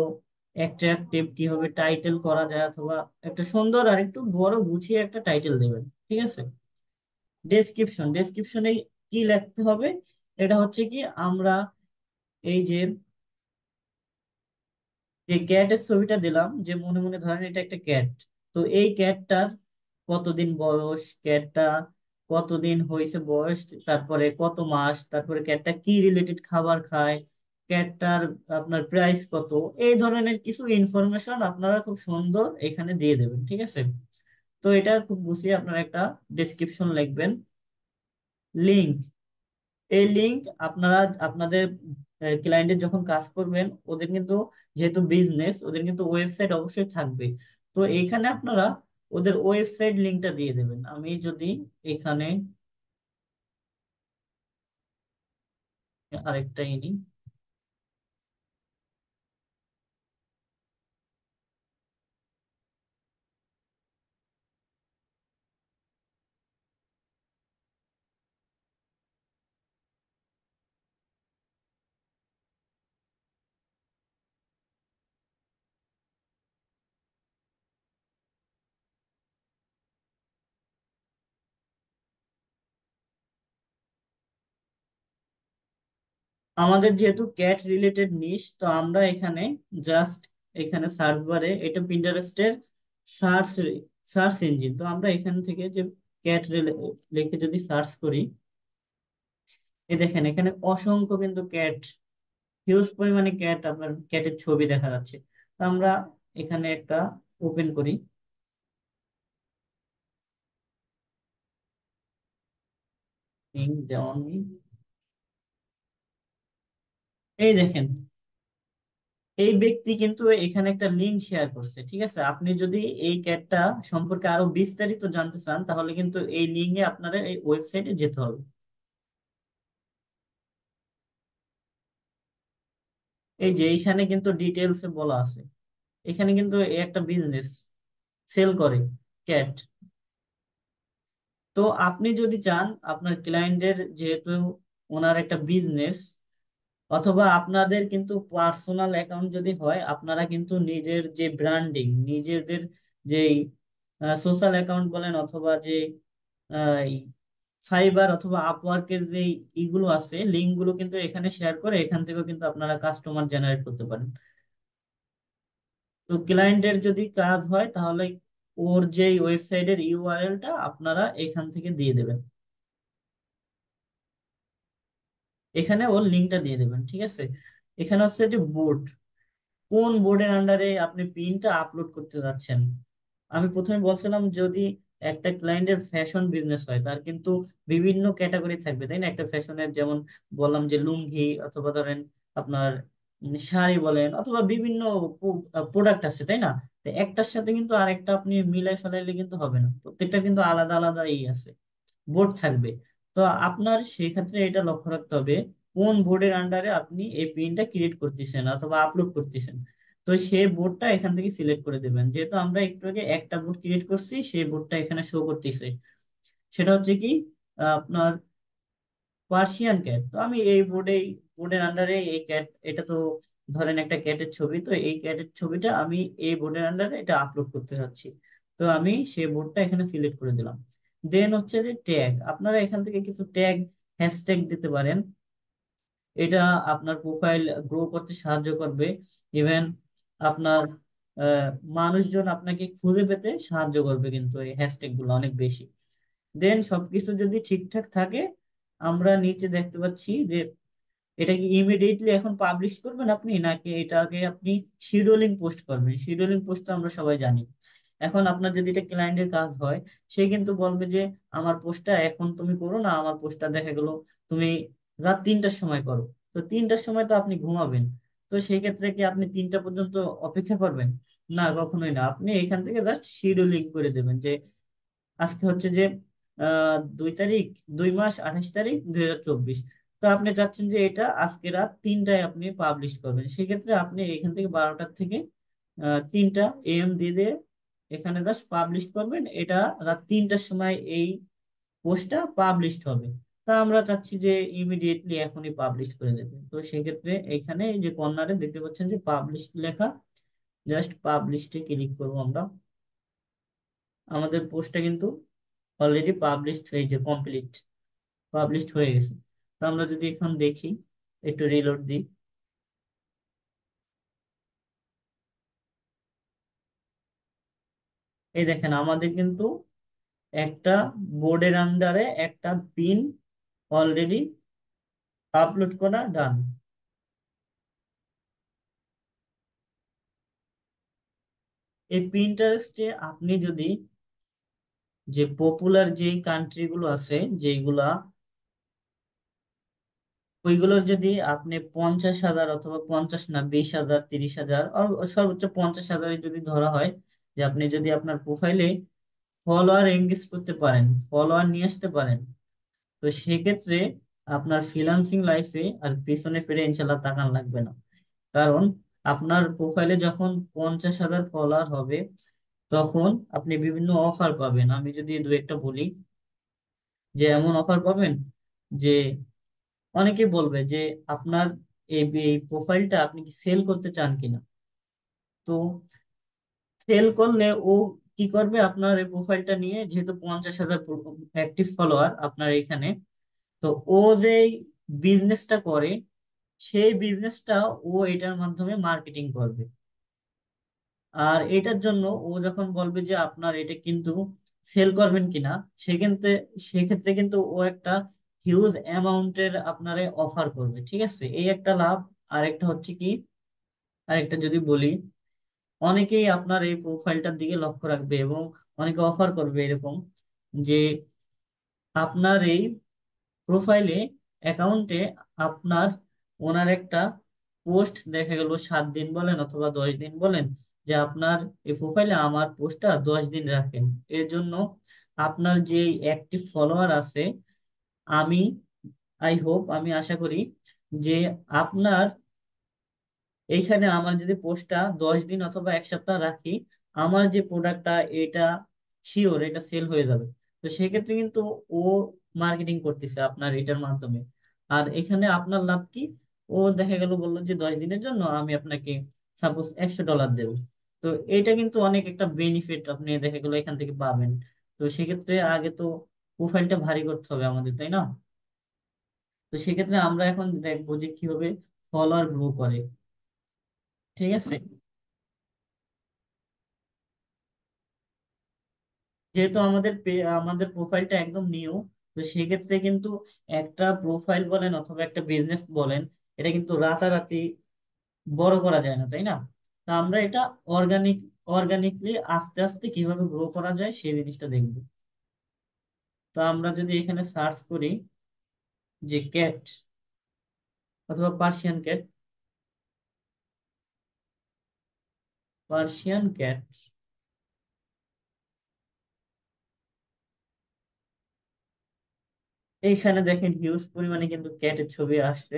অ্যাট্রাকটিভ কিভাবে টাইটেল করা যায়, অথবা একটা সুন্দর আর একটু বড় গুছিয়ে একটা টাইটেল দেবেন, ঠিক আছে। ডেসক্রিপশনে কি লিখতে হবে? এটা হচ্ছে কি, আমরা এই যে ক্যাটের ছবিটা দিলাম, যে মনে মনে ধরেন এটা একটা ক্যাট। তো এই ক্যাটটার কতদিন বয়স, ক্যাটটা কতদিন হয়েছে বয়স, তারপরে কত মাস, তারপরে ক্যাটটা কি রিলেটেড খাবার খায়, ক্যাটটার আপনার প্রাইস কত, এই ধরনের কিছু ইনফরমেশন আপনারা খুব সুন্দর এখানে দিয়ে দেবেন, ঠিক আছে। তো এটা খুব গুছিয়ে আপনারা একটা ডেসক্রিপশন লিখবেন। লিঙ্ক, এই লিঙ্ক আপনারা আপনাদের ক্লায়েন্টের যখন কাজ করবেন, ওদের কিন্তু যেহেতু বিজনেস, ওদের কিন্তু ওয়েবসাইট অবশ্যই থাকবে। তো এইখানে আপনারা ওদের ওয়েবসাইট লিঙ্কটা দিয়ে দেবেন। আমি যদি এখানে আরেকটা ইনি, আমাদের যেহেতু ক্যাট রিলেটেড নিশ, তো আমরা এখানে জাস্ট এখানে সার্চ বারে, এটা পিন্টারেস্টের সার্চ সার্চ ইঞ্জিন, তো আমরা এখান থেকে যে ক্যাট লিখে যদি সার্চ করি, এই দেখেন এখানে অসংখ্য কিন্তু ক্যাট, হিউজ পরিমাণে ক্যাট, আপনার ক্যাটের ছবি দেখা যাচ্ছে। তো আমরা এখানে একটা ওপেন করি, লিঙ্ক দেওয়া নেই। এই দেখেন, এই ব্যক্তি কিন্তু এখানে একটা লিঙ্ক শেয়ার করছে, ঠিক আছে। আপনি যদি এই ক্যাটটা সম্পর্কে আরো বিস্তারিত জানতে চান, তাহলে কিন্তু এই লিঙ্কে আপনারা এই ওয়েবসাইটে যেতে হবে। এই যে এইখানে কিন্তু ডিটেলসে বলা আছে। এখানে কিন্তু এ একটা বিজনেস, সেল করে ক্যাট। তো আপনি যদি চান আপনার ক্লায়েন্টের, যেহেতু ওনার একটা বিজনেস, অথবা আপনাদের কিন্তু পার্সোনাল অ্যাকাউন্ট যদি হয়, আপনারা কিন্তু নিজের যে ব্র্যান্ডিং, নিজেদের যে সোশ্যাল অ্যাকাউন্ট বলেন, অথবা যে ফাইবার অথবা আপওয়ার্কের যে ইগুলো আছে, লিঙ্ক গুলো কিন্তু এখানে শেয়ার করে এখান থেকেও কিন্তু আপনারা কাস্টমার জেনারেট করতে পারেন। তো ক্লায়েন্টের যদি কাজ হয়, তাহলে ওর যে ওয়েবসাইটের ইউআরএলটা আপনারা এখান থেকে দিয়ে দেবেন। এখানে ওর লিঙ্কটা দিয়ে দেবেন, ঠিক আছে। এখানে হচ্ছে যে বোর্ড, কোন বোর্ডের আন্ডারে আপনি পিনটা আপলোড করতে যাচ্ছেন। আমি প্রথমে বলছিলাম যদি একটা ক্লায়েন্টের ফ্যাশন বিজনেস হয় তার কিন্তু বিভিন্ন ক্যাটাগরি থাকবে, তাই না? একটা ফ্যাশনের যেমন বললাম যে লুঙ্গি, অথবা ধরেন আপনার শাড়ি বলেন, অথবা বিভিন্ন প্রোডাক্ট আছে, তাই না? তো একটার সাথে কিন্তু আরেকটা আপনি মিলাই ফেলাইলে কিন্তু হবে না, প্রত্যেকটা কিন্তু আলাদা আলাদা আছে, বোর্ড থাকবে। তো আপনার সেই ক্ষেত্রে এটা লক্ষ্য রাখতে হবে কোন বোর্ডের আন্ডারে আপনি এই পিনটা ক্রিয়েট করতেছেন অথবা আপলোড করতেছেন। তো সেই বোর্ডটা এখান থেকে সিলেক্ট করে দেবেন, যেহেতু আমরা একটু আগে একটা বোর্ড ক্রিয়েট করছি সেই বোর্ডটা এখানে শো করতেছে। সেটা হচ্ছে কি আপনার পার্সিয়ান ক্যাট। তো আমি এই বোর্ডের আন্ডারে এই ক্যাট, এটা তো ধরেন একটা ক্যাটের ছবি, তো এই ক্যাটের ছবিটা আমি এই বোর্ডের আন্ডারে এটা আপলোড করতে চাচ্ছি। তো আমি সেই বোর্ডটা এখানে সিলেক্ট করে দিলাম। দেন হচ্ছে যে ট্যাগ, আপনারা এখান থেকে কিছু ট্যাগ, হ্যাশট্যাগ দিতে পারেন। এটা আপনার প্রোফাইল গ্রো করতে সাহায্য করবে। ইভেন আপনার আহ, মানুষজন আপনাকে খুঁজে পেতে সাহায্য করবে কিন্তু এই হ্যাশট্যাগ গুলো অনেক বেশি। দেন সবকিছু যদি ঠিকঠাক থাকে, আমরা নিচে দেখতে পাচ্ছি যে এটা কি ইমিডিয়েটলি এখন পাবলিশ করবেন আপনি, নাকি এটাকে আপনি শিডিউলিং পোস্ট করবেন। শিডিউলিং পোস্ট তো আমরা সবাই জানি। এখন আপনার যদি এটা ক্লায়েন্টের কাজ হয়, সে কিন্তু বলবে যে আমার পোস্টটা এখন তুমি করো না, আমার পোস্টটা দেখা গেল তুমি রাত 3টার সময় করো। তো 3টার সময় তো আপনি ঘুমাবেন। তো সেই ক্ষেত্রে কি আপনি 3টা পর্যন্ত অপেক্ষা করবেন? না, কখনোই না। আপনি এখান থেকে জাস্ট শিডিউলিং করে দেবেন যে আজকে হচ্ছে যে 2 তারিখ, 2 মাস 28 তারিখ 2024। তো আপনি চাচ্ছেন যে এটা আজকে রাত 3টায় আপনি পাবলিশ করবেন, সেক্ষেত্রে আপনি এখান থেকে 12টার থেকে 3টা AM দিয়ে দিয়ে এখানে জাস্ট পাবলিশ করবেন। এটা রাত 3টার সময় এই পোস্টটা পাবলিশ হবে। তা আমরা চাচ্ছি যে ইমিডিয়েটলি এখনই পাবলিশ করে দেবে। তো সেক্ষেত্রে এখানে এই যে কর্নারে দেখতে পাচ্ছেন যে পাবলিশ লেখা, জাস্ট পাবলিশে ক্লিক করবো আমরা। আমাদের পোস্টটা কিন্তু অলরেডি পাবলিশড হয়েছে, কমপ্লিট পাবলিশড হয়ে গেছে। তো আমরা যদি এখন দেখি, একটু রিলোড দিই, এই দেখেন আমাদের কিন্তু একটা বোর্ডের আন্ডারে একটা পিন অলরেডি আপলোড করা ডান। এই পিন্টারেস্টে আপনি যদি যে পপুলার যেই কান্ট্রি গুলো আছে যেগুলা, ওইগুলোর যদি আপনি 50,000 অথবা 50 না 20,000, 30,000 সর্বোচ্চ 50,000 যদি ধরা হয়, যে আপনি যদি আপনার প্রোফাইলে ফলোয়ার এঙ্গেজ করতে পারেন, ফলোয়ার নিয়ে আসতে পারেন, তো সেক্ষেত্রে আপনার ফ্রিল্যান্সিং লাইফে আর পিছনে ফিরে ইনশাল্লাহ তাকান লাগবে না। কারণ আপনার প্রোফাইলে যখন 50,000 ফলোয়ার হবে, তখন আপনি বিভিন্ন অফার পাবেন। আমি যদি দু একটা বলি, যে এমন অফার পাবেন যে অনেকে বলবে যে আপনার এই এই প্রোফাইলটা আপনি কি সেল করতে চান কিনা। তো সেল করলে ও কি করবে, আপনার এই প্রোফাইলটা নিয়ে, যেহেতু 50,000 অ্যাক্টিভ ফলোয়ার আপনার এখানে, তো ও যে বিজনেসটা করে সেই বিজনেসটা ও এটার মাধ্যমে মার্কেটিং করবে। আর এটার জন্য ও যখন বলবে যে আপনার এটা কিন্তু সেল করবেন কিনা, সেক্ষেত্রে সেক্ষেত্রে কিন্তু ও একটা হিউজ অ্যামাউন্টের আপনারে অফার করবে, ঠিক আছে। এই একটা লাভ। আর একটা হচ্ছে কি, আরেকটা যদি বলি, অনেকেই আপনার এই প্রোফাইলটার দিকে লক্ষ্য রাখবে এবং অনেকে অফার করবে এরকম, যে আপনার এই প্রোফাইলে, অ্যাকাউন্টে আপনার ওনার একটা পোস্ট দেখা গেল 7 দিন বলেন অথবা 10 দিন বলেন, যে আপনার এই প্রোফাইলে আমার পোস্টটা 10 দিন রাখেন। এর জন্য আপনার যে অ্যাক্টিভ ফলোয়ার আছে, আমি আমি আশা করি যে আপনার এইখানে আমার যদি পোস্টটা 10 দিন অথবা 1 সপ্তাহ রাখি, আমার যে প্রোডাক্টটা এটা শিওর এটা সেল হয়ে যাবে। তো সেক্ষেত্রে কিন্তু ও মার্কেটিং করতেছে আপনার এটার মাধ্যমে। আর এখানে আপনার লাভ কি, ও দেখা গেল বললো যে 10 দিনের জন্য আমি আপনাকে সাপোজ $100 দেবো। তো এটা কিন্তু অনেক একটা বেনিফিট আপনি দেখা গেলো এখান থেকে পাবেন। তো সেক্ষেত্রে আগে তো প্রোফাইলটা ভারী করতে হবে আমাদের, তাই না? তো সেক্ষেত্রে আমরা এখন দেখবো যে কিভাবে ফলোয়ার গ্রো করে, ঠিক আছে। যেহেতু আমাদের আমাদের প্রোফাইলটা একদম নিউ, তো সেক্ষেত্রে কিন্তু একটা প্রোফাইল বলেন অথবা একটা বিজনেস বলেন, এটা কিন্তু রাতারাতি বড় করা যায় না, তাই না? তা আমরা এটা অর্গানিক অর্গানিকলি আস্তে আস্তে কিভাবে গ্রো করা যায় সেই জিনিসটা দেখবো। তো আমরা যদি এখানে সার্চ করি যে ক্যাট অথবা পার্সিয়ান ক্যাট, পার্সিয়ান ক্যাট, এইখানে দেখেন হিউজ পরিমাণে কিন্তু ক্যাটের ছবি আসছে।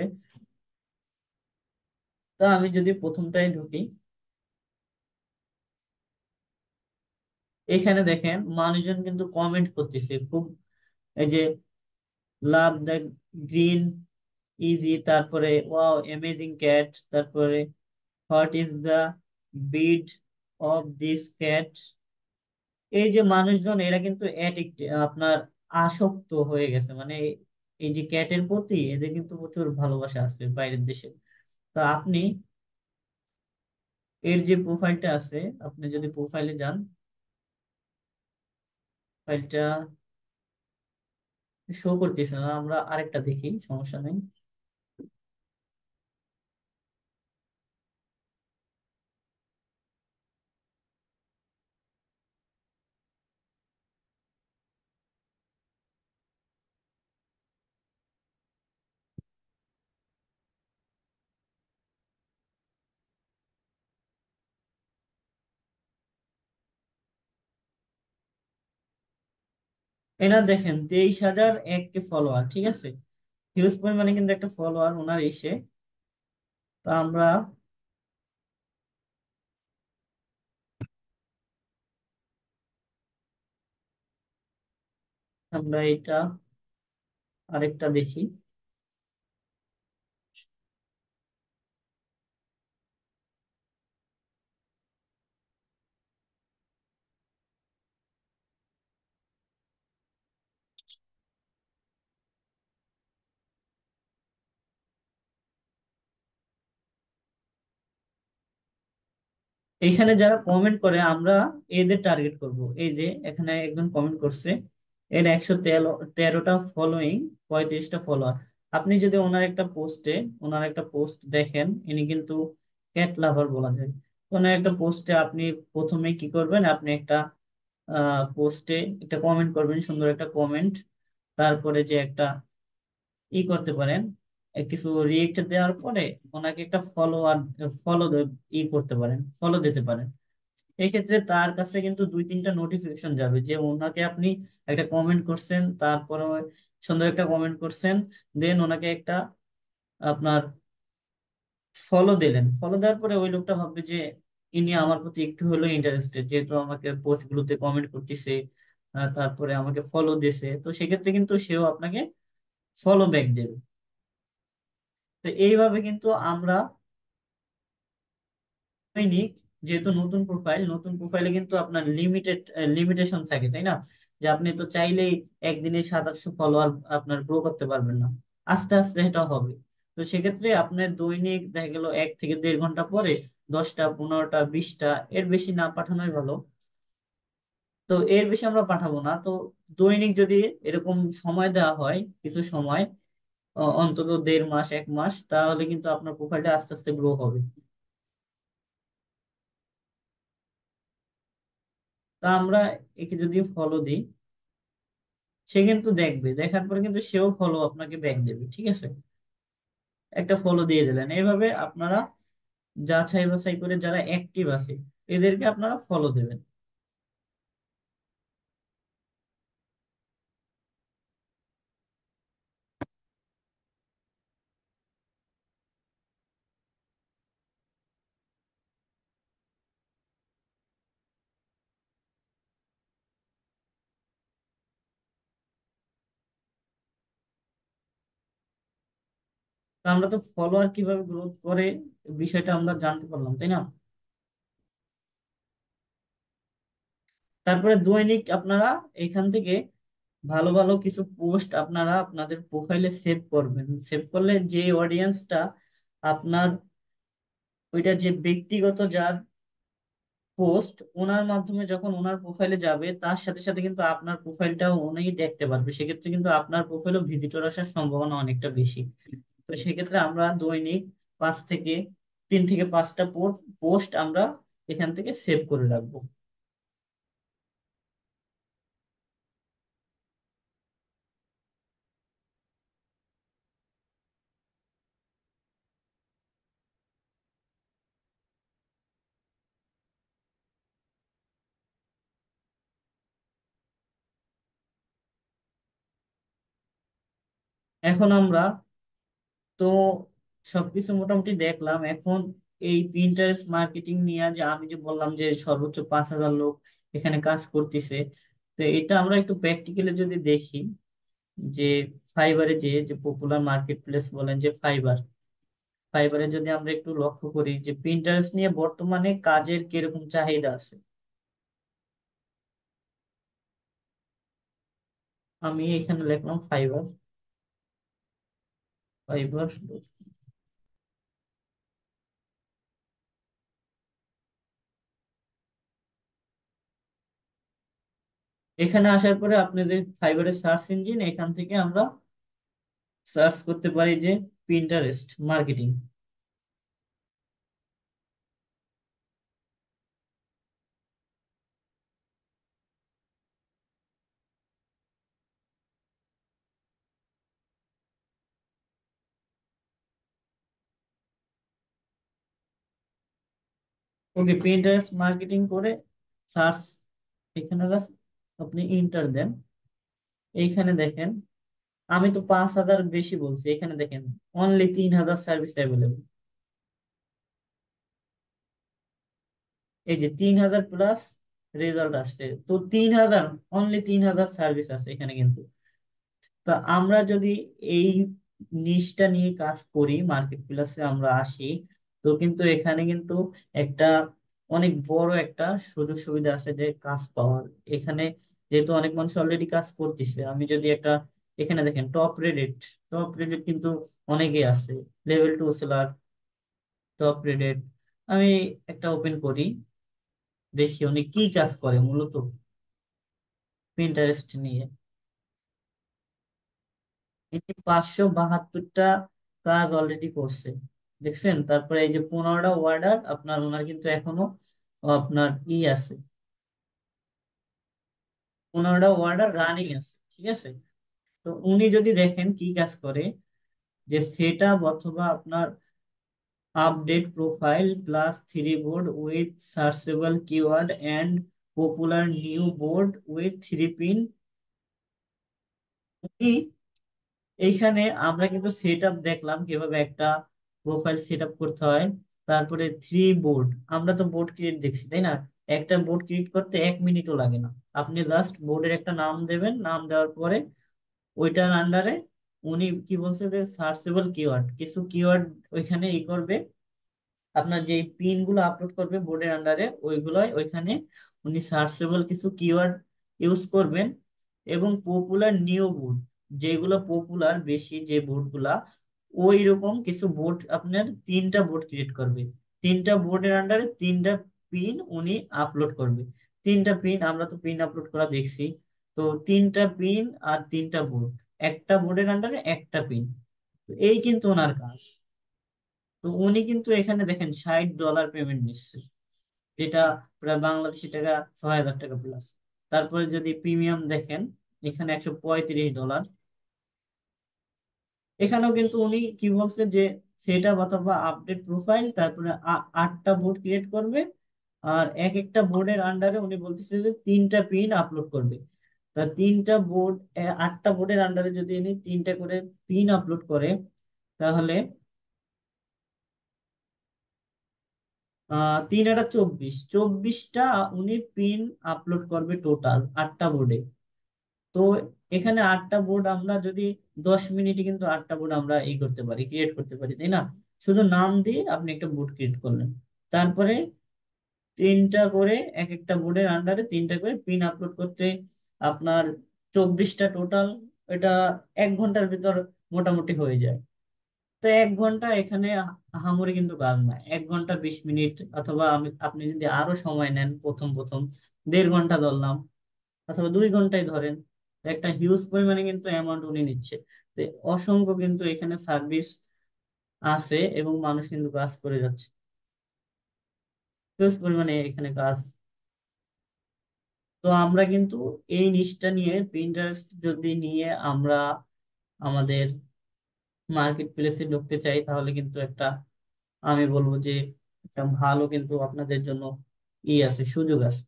তা আমি যদি প্রথমটাই ঢুকি, এখানে দেখেন মানুষজন কিন্তু কমেন্ট করতেছে খুব, এই যে লাভ দ্য গ্রিন ইজি, তারপরে ওয়াও অ্যামেজিং ক্যাট, তারপরে what is the breed of this cat. এই যে মানুষজন এরা কিন্তু অ্যাডিক্ট, আপনার আসক্ত হয়ে গেছে, মানে এই যে ক্যাটের প্রতি এদের কিন্তু প্রচুর ভালোবাসা আছে বাইরের দেশে। তো আপনি এর যে প্রোফাইলটা আছে, আপনি যদি প্রোফাইলে যান, ফাইলটা শো করতেছে না, আমরা আরেকটা দেখি, সমস্যা নেই। এনার দেখেন 23,001 কে ফলোয়ার, ঠিক আছে, হিউজ পরিমাণে কিন্তু একটা ফলোয়ার ওনার এসে। তা আমরা আমরা এটা আরেকটা দেখি। এইখানে যারা কমেন্ট করে আমরা এদের টার্গেট করব। এই যে এখানে একজন কমেন্ট করছে, এর 113টা ফলোইং, 35টা ফলোয়ার। আপনি যদি ওনার একটা পোস্ট দেখেন, ইনি কিন্তু ক্যাট লাভার বলা যায়। ওনার একটা পোস্টে আপনি প্রথমে কি করবেন, আপনি একটা পোস্টে একটা কমেন্ট করবেন, সুন্দর একটা কমেন্ট, তারপরে যে একটা করতে পারেন, কিছু রিয়েক্ট দেওয়ার পরে ওনাকে একটা ফলো করতে পারেন, ফলো দিতে পারেন। এই ক্ষেত্রে তার কাছে কিন্তু 2-3টা নোটিফিকেশন যাবে যে ওনাকে আপনি একটা কমেন্ট করছেন, তারপরে সুন্দর একটা কমেন্ট করছেন, দেন ওনাকে একটা আপনার ফলো দিলেন। ফলো দেওয়ার পরে ওই লোকটা ভাববে যে ইনি আমার প্রতি একটু হলেও ইন্টারেস্টেড, যেহেতু আমাকে পোস্ট গুলোতে কমেন্ট করতেছে, তারপরে আমাকে ফলো দিছে, তো সেক্ষেত্রে কিন্তু সেও আপনাকে ফলো ব্যাক দেবে। তো এইভাবে কিন্তু আমরা দৈনিক, যেহেতু নতুন প্রোফাইলে কিন্তু আপনার লিমিটেশন থাকে, তাই না? যে আপনি তো চাইলেই একদিনে 700-800 ফলোয়ার আপনার গ্রো করতে পারবেন না, আস্তে আস্তে এটা হবে। তো সেক্ষেত্রে আপনার দৈনিক দেখা গেল 1 থেকে 1.5 ঘন্টা পরে 10টা, 15টা, 20টা, এর বেশি না পাঠানোই ভালো। তো এর বেশি আমরা পাঠাবো না। তো দৈনিক যদি এরকম সময় দেওয়া হয়, কিছু সময়, অন্তত 1.5 মাস 1 মাস, তাহলে কিন্তু আপনার প্রোফাইলটা আস্তে আস্তে গ্রো হবে। তা আমরা একে যদি ফলো দিই, সে কিন্তু দেখবে, দেখার পরে কিন্তু সেও ফলো আপনাকে ব্যাক দেবে, ঠিক আছে। একটা ফলো দিয়ে দিলেন, এইভাবে আপনারা যাচাই বাছাই করে যারা অ্যাক্টিভ আছে এদেরকে আপনারা ফলো দেবেন। তো আমরা তো ফলোয়ার কিভাবে গ্রোথ করে বিষয়টা আমরা জানতে পারলাম, তাই না? তারপরে দৈনিক আপনারা এখান থেকে ভালো ভালো কিছু পোস্ট আপনারা আপনাদের প্রোফাইলে সেভ করবেন। সেভ করলে যে অডিয়েন্সটা আপনার, ওইটা যে ব্যক্তিগত যার পোস্ট ওনার মাধ্যমে যখন ওনার প্রোফাইলে যাবে, তার সাথে সাথে কিন্তু আপনার প্রোফাইলটাও উনি দেখতে পারবে। সেক্ষেত্রে কিন্তু আপনার প্রোফাইলও ভিজিটর আসার সম্ভাবনা অনেকটা বেশি। তো সেক্ষেত্রে আমরা দৈনিক 3 থেকে 5টা পোস্ট আমরা এখান থেকে সেভ করে রাখবো। এখন আমরা তো সবকিছু মোটামুটি দেখলাম। এখন এই পিন্টারেস্ট মার্কেটিং নিয়ে যে আমি যে বললাম যে সর্বোচ্চ 5,000 লোক এখানে কাজ করতেছে, তো এটা আমরা একটু প্র্যাকটিক্যালি যদি দেখি, যে ফাইবারে যে যে পপুলার মার্কেট প্লেস বলেন যে ফাইবার, ফাইবারে যদি আমরা একটু লক্ষ্য করি যে পিন্টারেস্ট নিয়ে বর্তমানে কাজের কিরকম চাহিদা আছে। আমি এখানে লিখলাম ফাইবার, ফাইবার। এখানে আসার পরে আপনাদের ফাইবারের সার্চ ইঞ্জিন, এখান থেকে আমরা সার্চ করতে পারি যে পিন্টারেস্ট মার্কেটিং। ওকে, পিন্টারেস্ট মার্কেটিং করে সার্চ, এখানে আপনি ইন্টার দেন। এইখানে দেখেন আমি তো 5,000 বেশি বলছি, এখানে দেখেন অনলি 3,000 সার্ভিস অ্যাভেলেবল। এই যে 3,000 প্লাস রেজাল্ট আসছে, তো 3,000, অনলি 3,000 সার্ভিস আছে এখানে কিন্তু। তা আমরা যদি এই নিশটা নিয়ে কাজ করি, মার্কেট প্লেসে আমরা আসি, তো কিন্তু এখানে কিন্তু একটা অনেক বড় একটা সুযোগ সুবিধা আছে যে কাজ পাওয়ার। এখানে যেহেতু অনেক মানুষ অলরেডি কাজ করতেছে, আমি যদি একটা, এখানে দেখেন টপ রেটেড কিন্তু অনেকেই আছে, লেভেল 2 সেলার, টপ রেটেড। আমি একটা ওপেন করি, দেখি উনি কি কাজ করে মূলত পিন্টারেস্ট নিয়ে। এটি 572টা কাজ অলরেডি করছে, দেখছেন। তারপরে এই যে 15টা অর্ডার আপনার, ওনার কিন্তু এখনো আপনার আছে, 15টা অর্ডার রানিং আছে, ঠিক আছে। তো উনি যদি দেখেন কি কাজ করে, যে সেট আপ অথবা আপনার update profile plus 3 board with searchable keyword and popular new board with 3 pin. এইখানে আমরা কিন্তু সেট আপ দেখলাম কিভাবে একটা প্রোফাইল সেট আপ করতে হয়। তারপরে 3 বোর্ড, আমরা তো বোর্ড ক্রিয়েট দেখছি তাই না। একটা বোর্ড ক্রিয়েট করতে 1 মিনিটও লাগে না। আপনি জাস্ট বোর্ডের একটা নাম দেবেন, নাম দেওয়ার পরে ওইটার আন্ডারে উনি কি বলছে যে সার্চেবল কিওয়ার্ড, কিছু কিওয়ার্ড ওইখানে করবে। আপনার যে পিন গুলো আপলোড করবে বোর্ডের আন্ডারে, ওইগুলোই ওইখানে উনি সার্চেবল কিছু কিওয়ার্ড ইউজ করবেন। এবং পপুলার নিউ বোর্ড, যেগুলো পপুলার বেশি যে বোর্ড গুলা, ওই রকম কিছু বোর্ড আপনার 3টা বোর্ড ক্রিয়েট করবে। 3টা বোর্ডের আন্ডারে 3টা পিন উনি আপলোড করবে। 3টা পিন, আমরা তো পিন আপলোড করা দেখছি। তো 3টা পিন আর 3টা বোর্ড, একটা বোর্ডের আন্ডারে একটা পিন। এই কিন্তু ওনার কাজ। তো উনি কিন্তু এখানে দেখেন $60 পেমেন্ট নিচ্ছে, যেটা প্রায় বাংলাদেশি টাকা 6,000 টাকা প্লাস। তারপরে যদি প্রিমিয়াম দেখেন, এখানে $135। এখানেও কিন্তু উনি কি বলছে যে সেট আপ অথবা আপডেট প্রোফাইল, তারপরে 8টা বোর্ড ক্রিয়েট করবে। আর এক একটা বোর্ডের আন্ডারে উনি বলতেছে যে 3টা পিন আপলোড করবে। তা 3টা বোর্ড, 8টা বোর্ডের আন্ডারে যদি উনি 3টা করে পিন আপলোড করে, তাহলে 3 আর 24, 24টা উনি পিন আপলোড করবে টোটাল 8টা বোর্ডে। তো এখানে 8টা বোর্ড আমরা যদি 10 মিনিটে কিন্তু 8টা বোর্ড আমরা করতে পারি, ক্রিয়েট করতে পারি তাই না। শুধু নাম দিয়ে আপনি একটা বোর্ড ক্রিয়েট করলেন, তারপরে 3টা করে এক একটা বোর্ডের আন্ডারে 3টা করে পিন আপলোড করতে আপনার 24টা টোটাল, এটা 1 ঘন্টার ভিতর মোটামুটি হয়ে যায়। তো 1 ঘন্টা এখানে আহামরি কিন্তু কাজ না, 1 ঘন্টা 20 মিনিট, অথবা আপনি যদি আরো সময় নেন, প্রথম প্রথম 1.5 ঘন্টা ধরলাম, অথবা 2 ঘন্টায় ধরেন, তো একটা হিউজ পরিমাণে কিন্তু অ্যামাউন্ট উনি নিচ্ছে। তো অসংখ্য কিন্তু এখানে সার্ভিস আছে এবং মানুষ কিন্তু কাজ করে যাচ্ছে, হিউজ পরিমাণে এখানে কাজ। তো আমরা কিন্তু এই নিশটা নিয়ে, পিন্টারেস্ট যদি নিয়ে আমরা আমাদের মার্কেট প্লেসে ঢুকতে চাই, তাহলে কিন্তু একটা, আমি বলবো যে একটা ভালো কিন্তু আপনাদের জন্য আছে, সুযোগ আছে।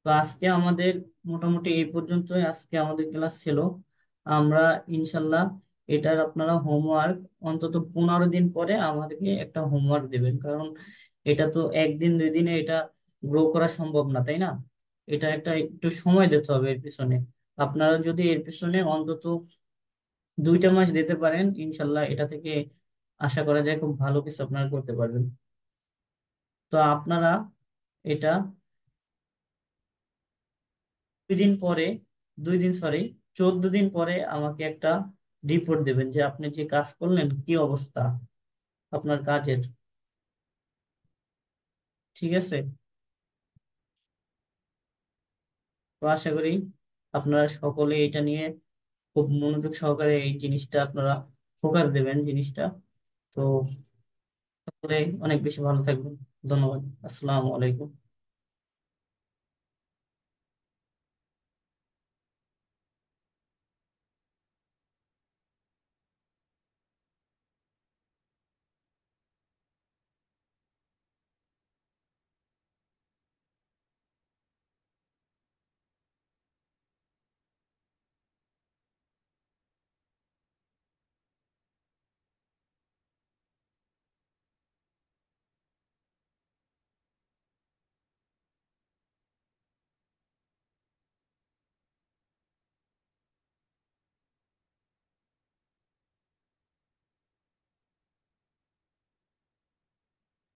তো আজকে আমাদের মোটামুটি এই পর্যন্তই, আজকে আমাদের ক্লাস ছিল। আমরা ইনশাল্লাহ এটার আপনারা হোমওয়ার্ক অন্তত 15 দিন পরে আমাদেরকে একটা হোমওয়ার্ক দেবেন, কারণ এটা তো 1 দিন 2 দিনে এটা গ্রো করা সম্ভব না, তাই না? এটা একটা একটু সময় দিতে হবে এর পিছনে। আপনারা যদি এর পিছনে অন্তত 2টা মাস দিতে পারেন, ইনশাল্লাহ এটা থেকে আশা করা যায় খুব ভালো কিছু আপনারা করতে পারবেন। তো আপনারা এটা 2 দিন পরে, 2 দিন সরি, 14 দিন পরে আমাকে একটা রিপোর্ট দেবেন যে আপনি যে কাজ করলেন কি অবস্থা আপনার কাজের। ঠিক আছে? তো আশা করি আপনারা সকলে এটা নিয়ে খুব মনোযোগ সহকারে এই জিনিসটা আপনারা ফোকাস দেবেন জিনিসটা। তো সকলে অনেক বেশি ভালো থাকবেন। ধন্যবাদ। আসসালামু আলাইকুম।